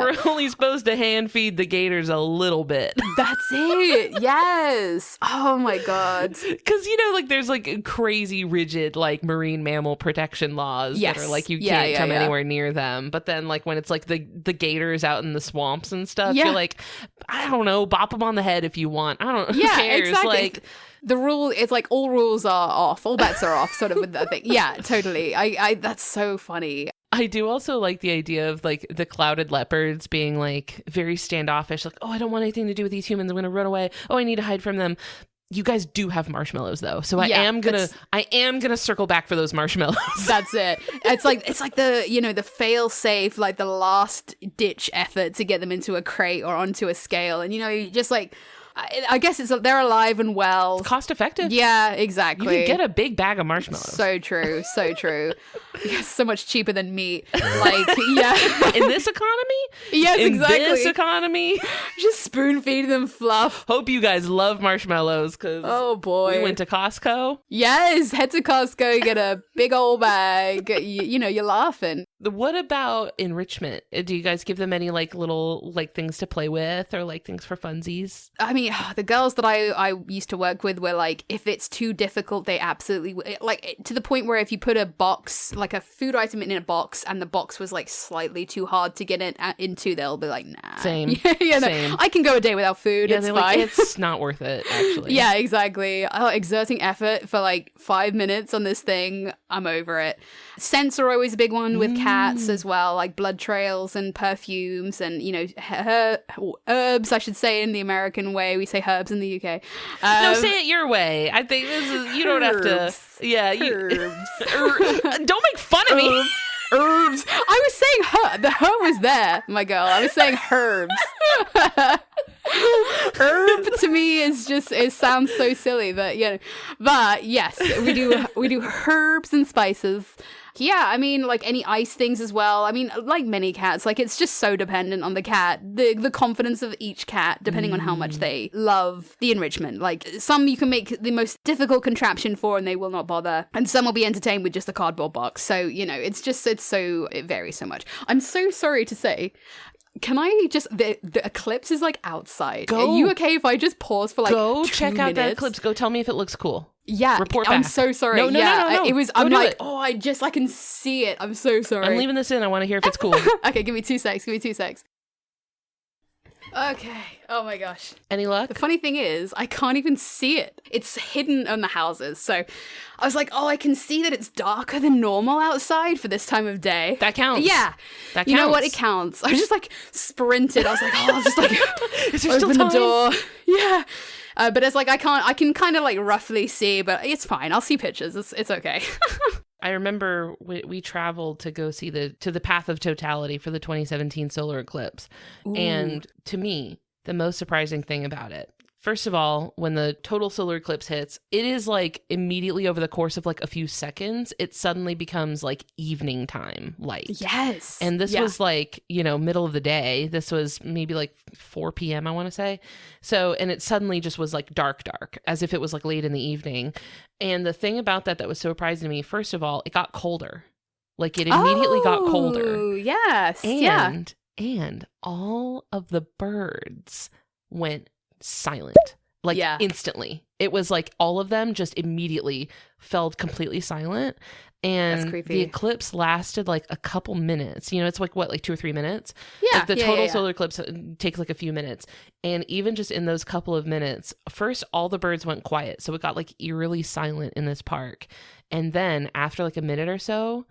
We're only supposed to hand feed the gators a little bit. That's it. Yes. Oh my God. Because, like there's like crazy rigid like marine mammal protection laws that are like you can't come anywhere near them. But then like when it's like the gators out in the swamps and stuff, you're like, I don't know, bop them on the head if you want. I don't know. Yeah, who cares? exactly. Like, the rule is like all rules are off, all bets are off, sort of with that thing. Yeah, totally. I that's so funny. I do also like the idea of like the Clouded Leopards being like very standoffish, like, oh, I don't want anything to do with these humans, I'm gonna run away, oh, I need to hide from them. You guys do have marshmallows though, so I am gonna circle back for those marshmallows. That's it. It's like the the fail safe, like the last ditch effort to get them into a crate or onto a scale, and you just like, I guess they're alive and well. It's cost effective. Yeah, exactly. You can get a big bag of marshmallows. So true. Yeah, so much cheaper than meat. Like, yeah. In this economy? Yes, exactly. In this economy? Just spoon feed them fluff. Hope you guys love marshmallows, because oh boy, we went to Costco. Yes, head to Costco, get a big old bag. You're laughing. What about enrichment? Do you guys give them any like little like things to play with or like things for funsies? I mean, mean, the girls that I used to work with were like, if it's too difficult, they absolutely, like, to the point where if you put a box, like a food item in a box, and the box was like slightly too hard to get into, they'll be like, nah. Same. Same. I can go a day without food. It's fine. Like, it's not worth it, actually. Yeah, exactly. Exerting effort for like 5 minutes on this thing, I'm over it. Scents are always a big one with cats as well, like blood trails and perfumes and, you know, herbs, I should say, in the American way. We say herbs in the UK. No, say it your way. I think this is, you don't have to. Yeah. Herbs. Don't make fun of me. Herbs. I was saying her. The her was there, my girl. I was saying herbs. Herb to me is just, it sounds so silly, but yes, we do herbs and spices. Yeah, I mean, like any ice things as well. I mean, like many cats, like it's just so dependent on the cat, the confidence of each cat, depending on how much they love the enrichment. Like some you can make the most difficult contraption for and they will not bother. And some will be entertained with just a cardboard box. So, you know, it varies so much. I'm so sorry to say, can I just, the eclipse is like outside. Go. Are you okay if I just pause for like Go 2 check out minutes? that eclipse. Go tell me if it looks cool. Yeah, Report back. I'm so sorry. No. It was. I'm do like, it. I can see it. I'm so sorry. I'm leaving this in. I want to hear if it's cool. Okay, give me 2 secs. Okay. Oh my gosh. Any luck? The funny thing is, I can't even see it. It's hidden on the houses. So I was like, I can see that it's darker than normal outside for this time of day. That counts. Yeah. That counts. You know what? It counts. I just like sprinted. I was like, I'll just like is there still open time? the door. Yeah. But it's like, I can kind of like roughly see, but it's fine. I'll see pictures. It's okay. I remember we traveled to go see the path of totality for the 2017 solar eclipse. Ooh. And to me, the most surprising thing about it, first of all, when the total solar eclipse hits, it is like immediately over the course of like a few seconds, it suddenly becomes like evening time light. Yes. And this was like, you know, middle of the day. This was maybe like 4 p.m., I want to say. So, and it suddenly just was like dark, as if it was like late in the evening. And the thing about that was so surprising to me, first of all, it got colder. Like it immediately got colder. Yes. And all of the birds went silent. Like instantly. It was like all of them just immediately fell completely silent. And that's creepy. The eclipse lasted like a couple minutes. You know, it's like what, like 2 or 3 minutes? Yeah. Like the total solar eclipse takes like a few minutes. And even just in those couple of minutes, first all the birds went quiet. So it got like eerily silent in this park. And then after like a minute or so,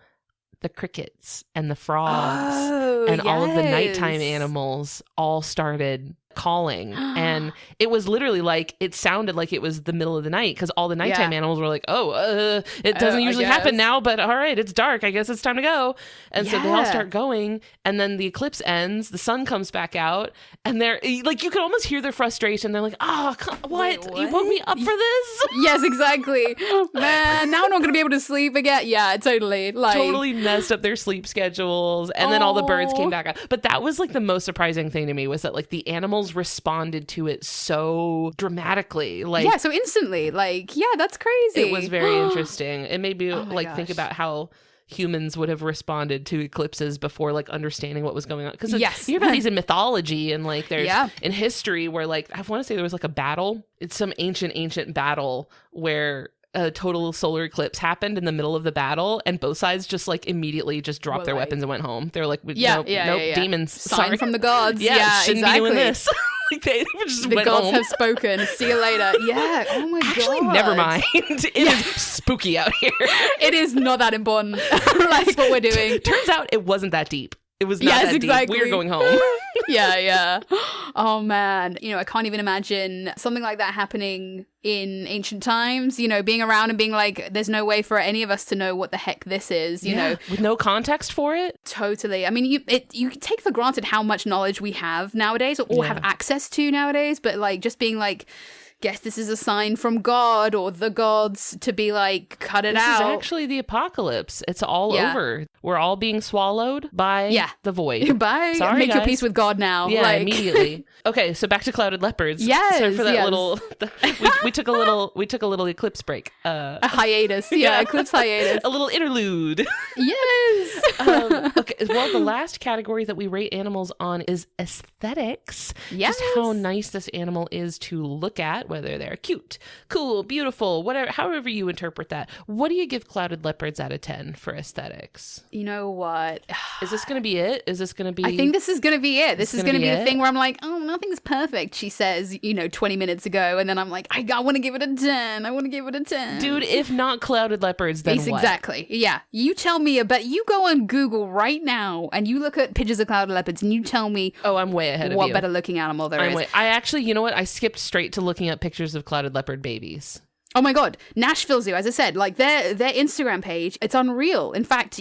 the crickets and the frogs and all of the nighttime animals all started calling. And it was literally like, it sounded like it was the middle of the night because all the nighttime animals were like, it doesn't usually happen now, but all right, it's dark, I guess it's time to go. And so they all start going, and then the eclipse ends, the sun comes back out, and they're like, you can almost hear their frustration. They're like, what? Wait, what? You woke me up for this? Yes, exactly. Man, now I'm not gonna be able to sleep again. Yeah, totally. Like totally messed up their sleep schedules. And then all the birds came back out. But that was like the most surprising thing to me, was that like the animals responded to it so dramatically. Like, so instantly. Like, that's crazy. It was very interesting. It made me think about how humans would have responded to eclipses before like understanding what was going on. Because you hear about these in mythology, and like there's in history where like, I want to say there was like a battle. It's some ancient battle where a total solar eclipse happened in the middle of the battle, and both sides just like immediately just dropped their weapons and went home. They're like, nope, demons. Sign from the gods. Shouldn't be doing this. Like they just went gods home. have spoken. See you later. Yeah. Oh my god. Actually, never mind. It is spooky out here. It is not that important. Like what we're doing. Turns out it wasn't that deep. It was not that deep. We were going home. Yeah. Oh man. You know, I can't even imagine something like that happening in ancient times, you know, being around and being like, there's no way for any of us to know what the heck this is, you know. With no context for it? Totally. I mean, you take for granted how much knowledge we have nowadays or have access to nowadays, but like just being like, guess this is a sign from God or the gods to be like, cut it out. This is actually the apocalypse. It's all over. We're all being swallowed by the void. Bye. Sorry, Make guys. your peace with God now. Yeah, immediately. Okay, so back to clouded leopards. Yes. Sorry for that little... We took a little eclipse break. A hiatus. Yeah, eclipse hiatus. A little interlude. Yes. Okay. Well, the last category that we rate animals on is aesthetics. Yes. Just how nice this animal is to look at, whether they're cute, cool, beautiful, whatever, however you interpret that. What do you give clouded leopards out of 10 for aesthetics? You know what? Is this going to be it? Is this going to be... I think this is going to be it. This is going to be the thing where I'm like, oh, nothing's perfect, she says, 20 minutes ago. And then I'm like, I want to give it a 10. I want to give it a 10. Dude, if not clouded leopards, then what? Exactly. Yeah. You tell me you go on Google right now and you look at pictures of clouded leopards and you tell me... Oh, I'm way ahead of you. What better looking animal there is. I actually, you know what? I skipped straight to looking at pictures of clouded leopard babies. Oh my God, Nashville Zoo, as I said, like their Instagram page, it's unreal. In fact,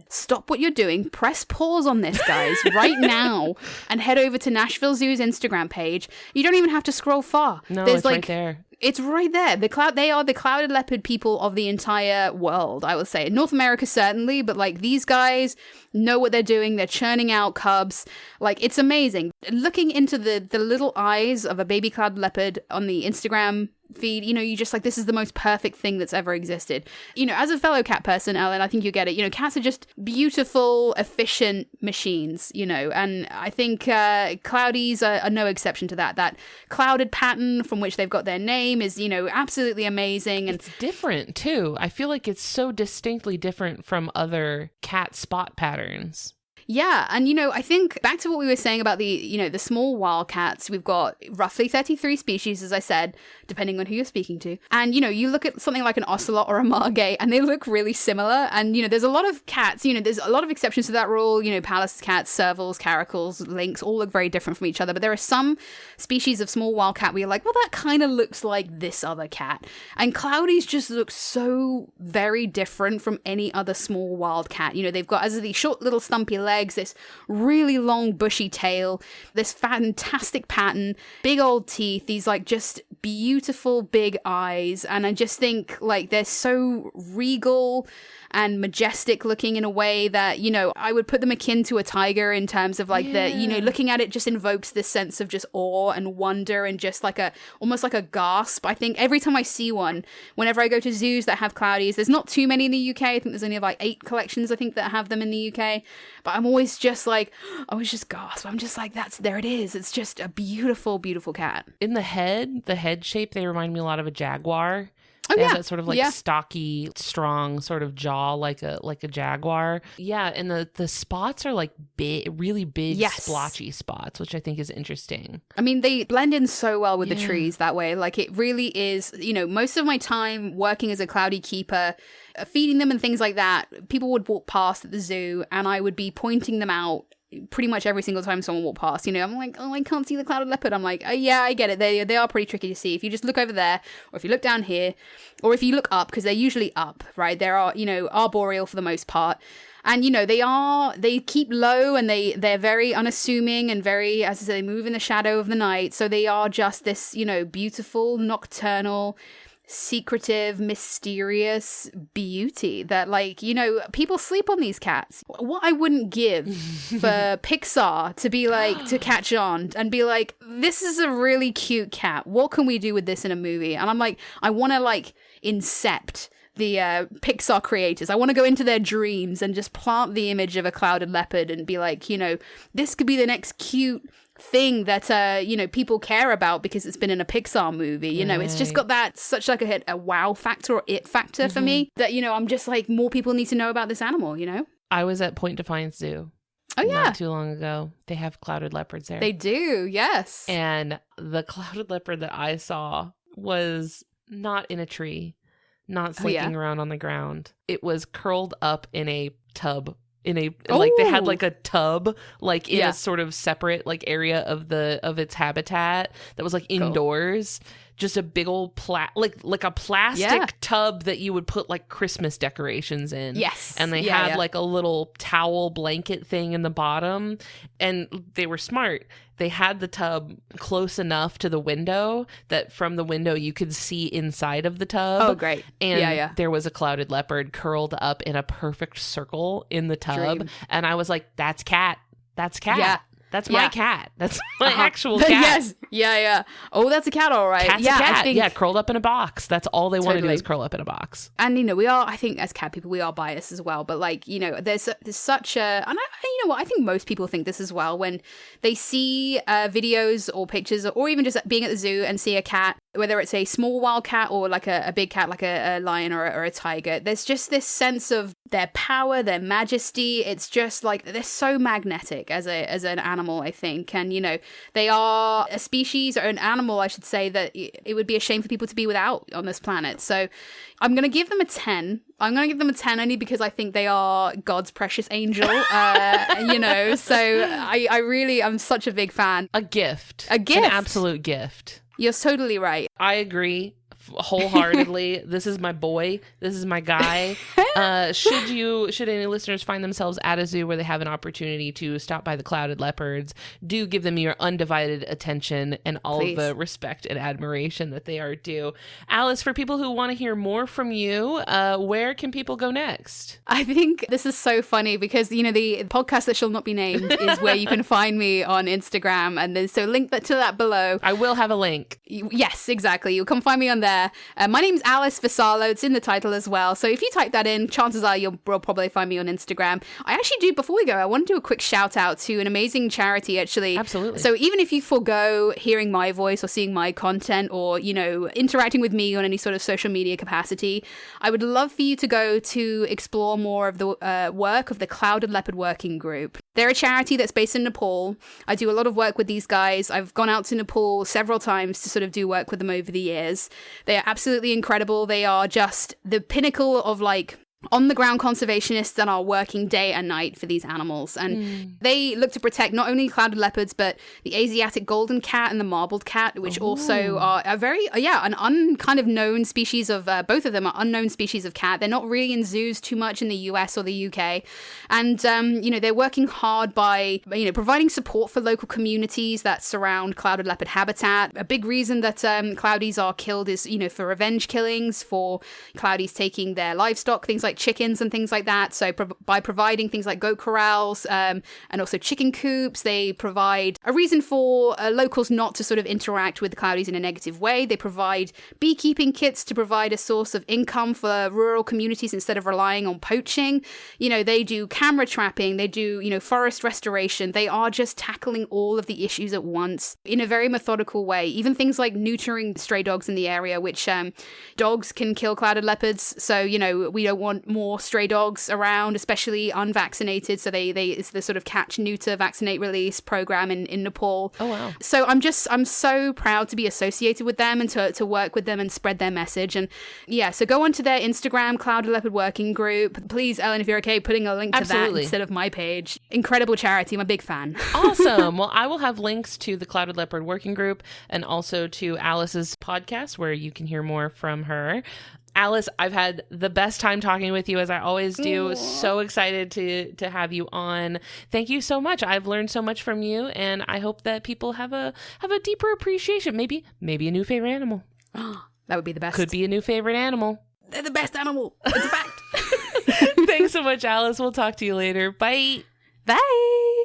stop what you're doing, press pause on this, guys, right now, and head over to Nashville Zoo's Instagram page. You don't even have to scroll far. No, it's right there. It's right there. They are the clouded leopard people of the entire world, I would say. North America, certainly, but like these guys know what they're doing. They're churning out cubs. Like, it's amazing. Looking into the little eyes of a baby clouded leopard on the Instagram feed, you just like, this is the most perfect thing that's ever existed. As a fellow cat person, Ellen, I think you get it. Cats are just beautiful, efficient machines, and I think cloudies are no exception to that. That clouded pattern from which they've got their name is, absolutely amazing. And it's different too. I feel like it's so distinctly different from other cat spot patterns. Yeah, and I think back to what we were saying about the small wildcats, we've got roughly 33 species, as I said, depending on who you're speaking to. And you look at something like an ocelot or a margay, and they look really similar. And there's a lot of cats, there's a lot of exceptions to that rule. Pallas cats, servals, caracals, lynx, all look very different from each other. But there are some species of small wildcat where you're like, well, that kind of looks like this other cat. And cloudies just look so very different from any other small wildcat. They've got these short little stumpy legs, this really long bushy tail, this fantastic pattern, big old teeth, these like just beautiful big eyes, and I just think like they're so regal and majestic looking in a way that, I would put them akin to a tiger in terms of like looking at it just invokes this sense of just awe and wonder and just like almost like a gasp. I think every time I see one, whenever I go to zoos that have cloudies, there's not too many in the UK. I think there's only like 8 collections, I think, that have them in the UK. But I'm always just like, I was just gasp. I'm just like, there it is. It's just a beautiful, beautiful cat. In the head shape, they remind me a lot of a jaguar. Oh, They yeah. have that sort of like stocky, strong sort of jaw like a jaguar. Yeah, and the spots are like big, really big, splotchy spots, which I think is interesting. I mean, they blend in so well with the trees that way. Like, it really is, most of my time working as a cloudy keeper, feeding them and things like that, people would walk past at the zoo and I would be pointing them out pretty much every single time someone walked past. I'm like, oh, I can't see the clouded leopard. I'm like, oh yeah, I get it. They are pretty tricky to see. If you just look over there, or if you look down here, or if you look up, because they're usually up, right? There are, arboreal for the most part. And, they keep low and they're very unassuming and very, as I say, they move in the shadow of the night. So they are just this, beautiful, nocturnal, secretive, mysterious beauty that, like, people sleep on these cats. What I wouldn't give for Pixar to be like, to catch on and be like, this is a really cute cat. What can we do with this in a movie? And I'm like, I want to like incept the Pixar creators. I want to go into their dreams and just plant the image of a clouded leopard and be like, this could be the next cute thing that people care about because it's been in a Pixar movie. It's just got that such like a wow factor or it factor for me that I'm just like, more people need to know about this animal. I was at Point Defiance Zoo. Oh yeah, not too long ago. They have clouded leopards there. They do, yes. And the clouded leopard that I saw was not in a tree, not sleeping around on the ground. It was curled up in a tub. Like they had like a tub like in a sort of separate like area of its habitat that was like indoors. Just a big old like a plastic tub that you would put like Christmas decorations in. Yes. And they had like a little towel blanket thing in the bottom, and they were smart. They had the tub close enough to the window that from the window you could see inside of the tub. Oh, great. And there was a clouded leopard curled up in a perfect circle in the tub. Dream. And I was like, that's cat. That's cat. That's my cat. That's my actual cat. Yes. Yeah. Oh, that's a cat, all right. Cat's a cat. Yeah, curled up in a box. That's all they want to do is curl up in a box. And, we are, I think as cat people, we are biased as well. But there's such a, and you know what, I think most people think this as well when they see videos or pictures or even just being at the zoo and see a cat, whether it's a small wild cat or like a big cat, like a lion or a tiger. There's just this sense of their power, their majesty. It's just like they're so magnetic as an animal, I think. And, they are a species or an animal, I should say, that it would be a shame for people to be without on this planet. So I'm going to give them a 10. I'm going to give them a 10 only because I think they are God's precious angel, so I'm such a big fan. A gift. A gift. An absolute gift. You're totally right. I agree wholeheartedly. This is my boy. This is my guy. Should any listeners find themselves at a zoo where they have an opportunity to stop by the clouded leopards, do give them your undivided attention and all of the respect and admiration that they are due. Alice, for people who want to hear more from you, where can people go next? I think this is so funny because, the podcast that shall not be named is where you can find me on Instagram. And so link to that below. I will have a link. Yes, exactly. You'll come find me on there. My name's Alice Vassallo. It's in the title as well. So if you type that in, chances are you'll probably find me on Instagram. I actually do, before we go, I want to do a quick shout out to an amazing charity, actually. Absolutely. So even if you forego hearing my voice or seeing my content or, interacting with me on any sort of social media capacity, I would love for you to go to explore more of the work of the Clouded Leopard Working Group. They're a charity that's based in Nepal. I do a lot of work with these guys. I've gone out to Nepal several times to sort of do work with them over the years. They are absolutely incredible. They are just the pinnacle of on-the-ground conservationists that are working day and night for these animals. And they look to protect not only clouded leopards, but the Asiatic golden cat and the marbled cat, which also are a very, an kind of known species of, both of them are unknown species of cat. They're not really in zoos too much in the US or the UK. And, they're working hard by, providing support for local communities that surround clouded leopard habitat. A big reason that cloudies are killed is, for revenge killings, for cloudies taking their livestock, things like chickens and things like that. So by providing things like goat corrals and also chicken coops, they provide a reason for locals not to sort of interact with the cloudies in a negative way. They provide beekeeping kits to provide a source of income for rural communities instead of relying on poaching. They do camera trapping, they do, forest restoration. They are just tackling all of the issues at once in a very methodical way. Even things like neutering stray dogs in the area, which dogs can kill clouded leopards. So, we don't want more stray dogs around, especially unvaccinated. So it's the sort of catch, neuter, vaccinate, release program in Nepal. Oh, wow. So I'm so proud to be associated with them and to work with them and spread their message. And so go onto their Instagram, Clouded Leopard Working Group. Please, Ellen, if you're okay, putting a link to that instead of my page. Incredible charity. I'm a big fan. Awesome. Well, I will have links to the Clouded Leopard Working Group and also to Alice's podcast where you can hear more from her. Alice, I've had the best time talking with you, as I always do. Aww. So excited to have you on. Thank you so much. I've learned so much from you, and I hope that people have a deeper appreciation. Maybe a new favorite animal. That would be the best. Could be a new favorite animal. They're the best animal. It's a fact. Thanks so much, Alice. We'll talk to you later. Bye. Bye.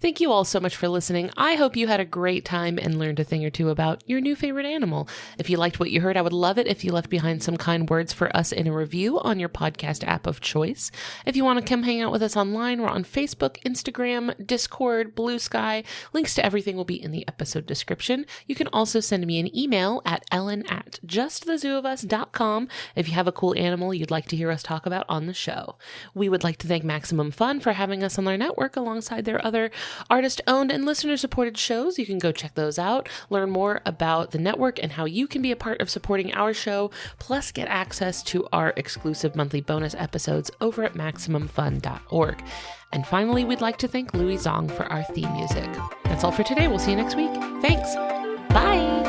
Thank you all so much for listening. I hope you had a great time and learned a thing or two about your new favorite animal. If you liked what you heard, I would love it if you left behind some kind words for us in a review on your podcast app of choice. If you want to come hang out with us online, we're on Facebook, Instagram, Discord, Blue Sky. Links to everything will be in the episode description. You can also send me an email at ellen@justthezooofus.com if you have a cool animal you'd like to hear us talk about on the show. We would like to thank Maximum Fun for having us on their network alongside their other artist-owned and listener-supported shows. You can go check those out, learn more about the network and how you can be a part of supporting our show, plus get access to our exclusive monthly bonus episodes over at MaximumFun.org. And finally, we'd like to thank Louis Zong for our theme music. That's all for today. We'll see you next week. Thanks. Bye.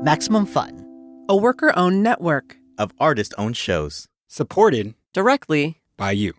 Maximum Fun, a worker-owned network of artist-owned shows. Supported directly by you.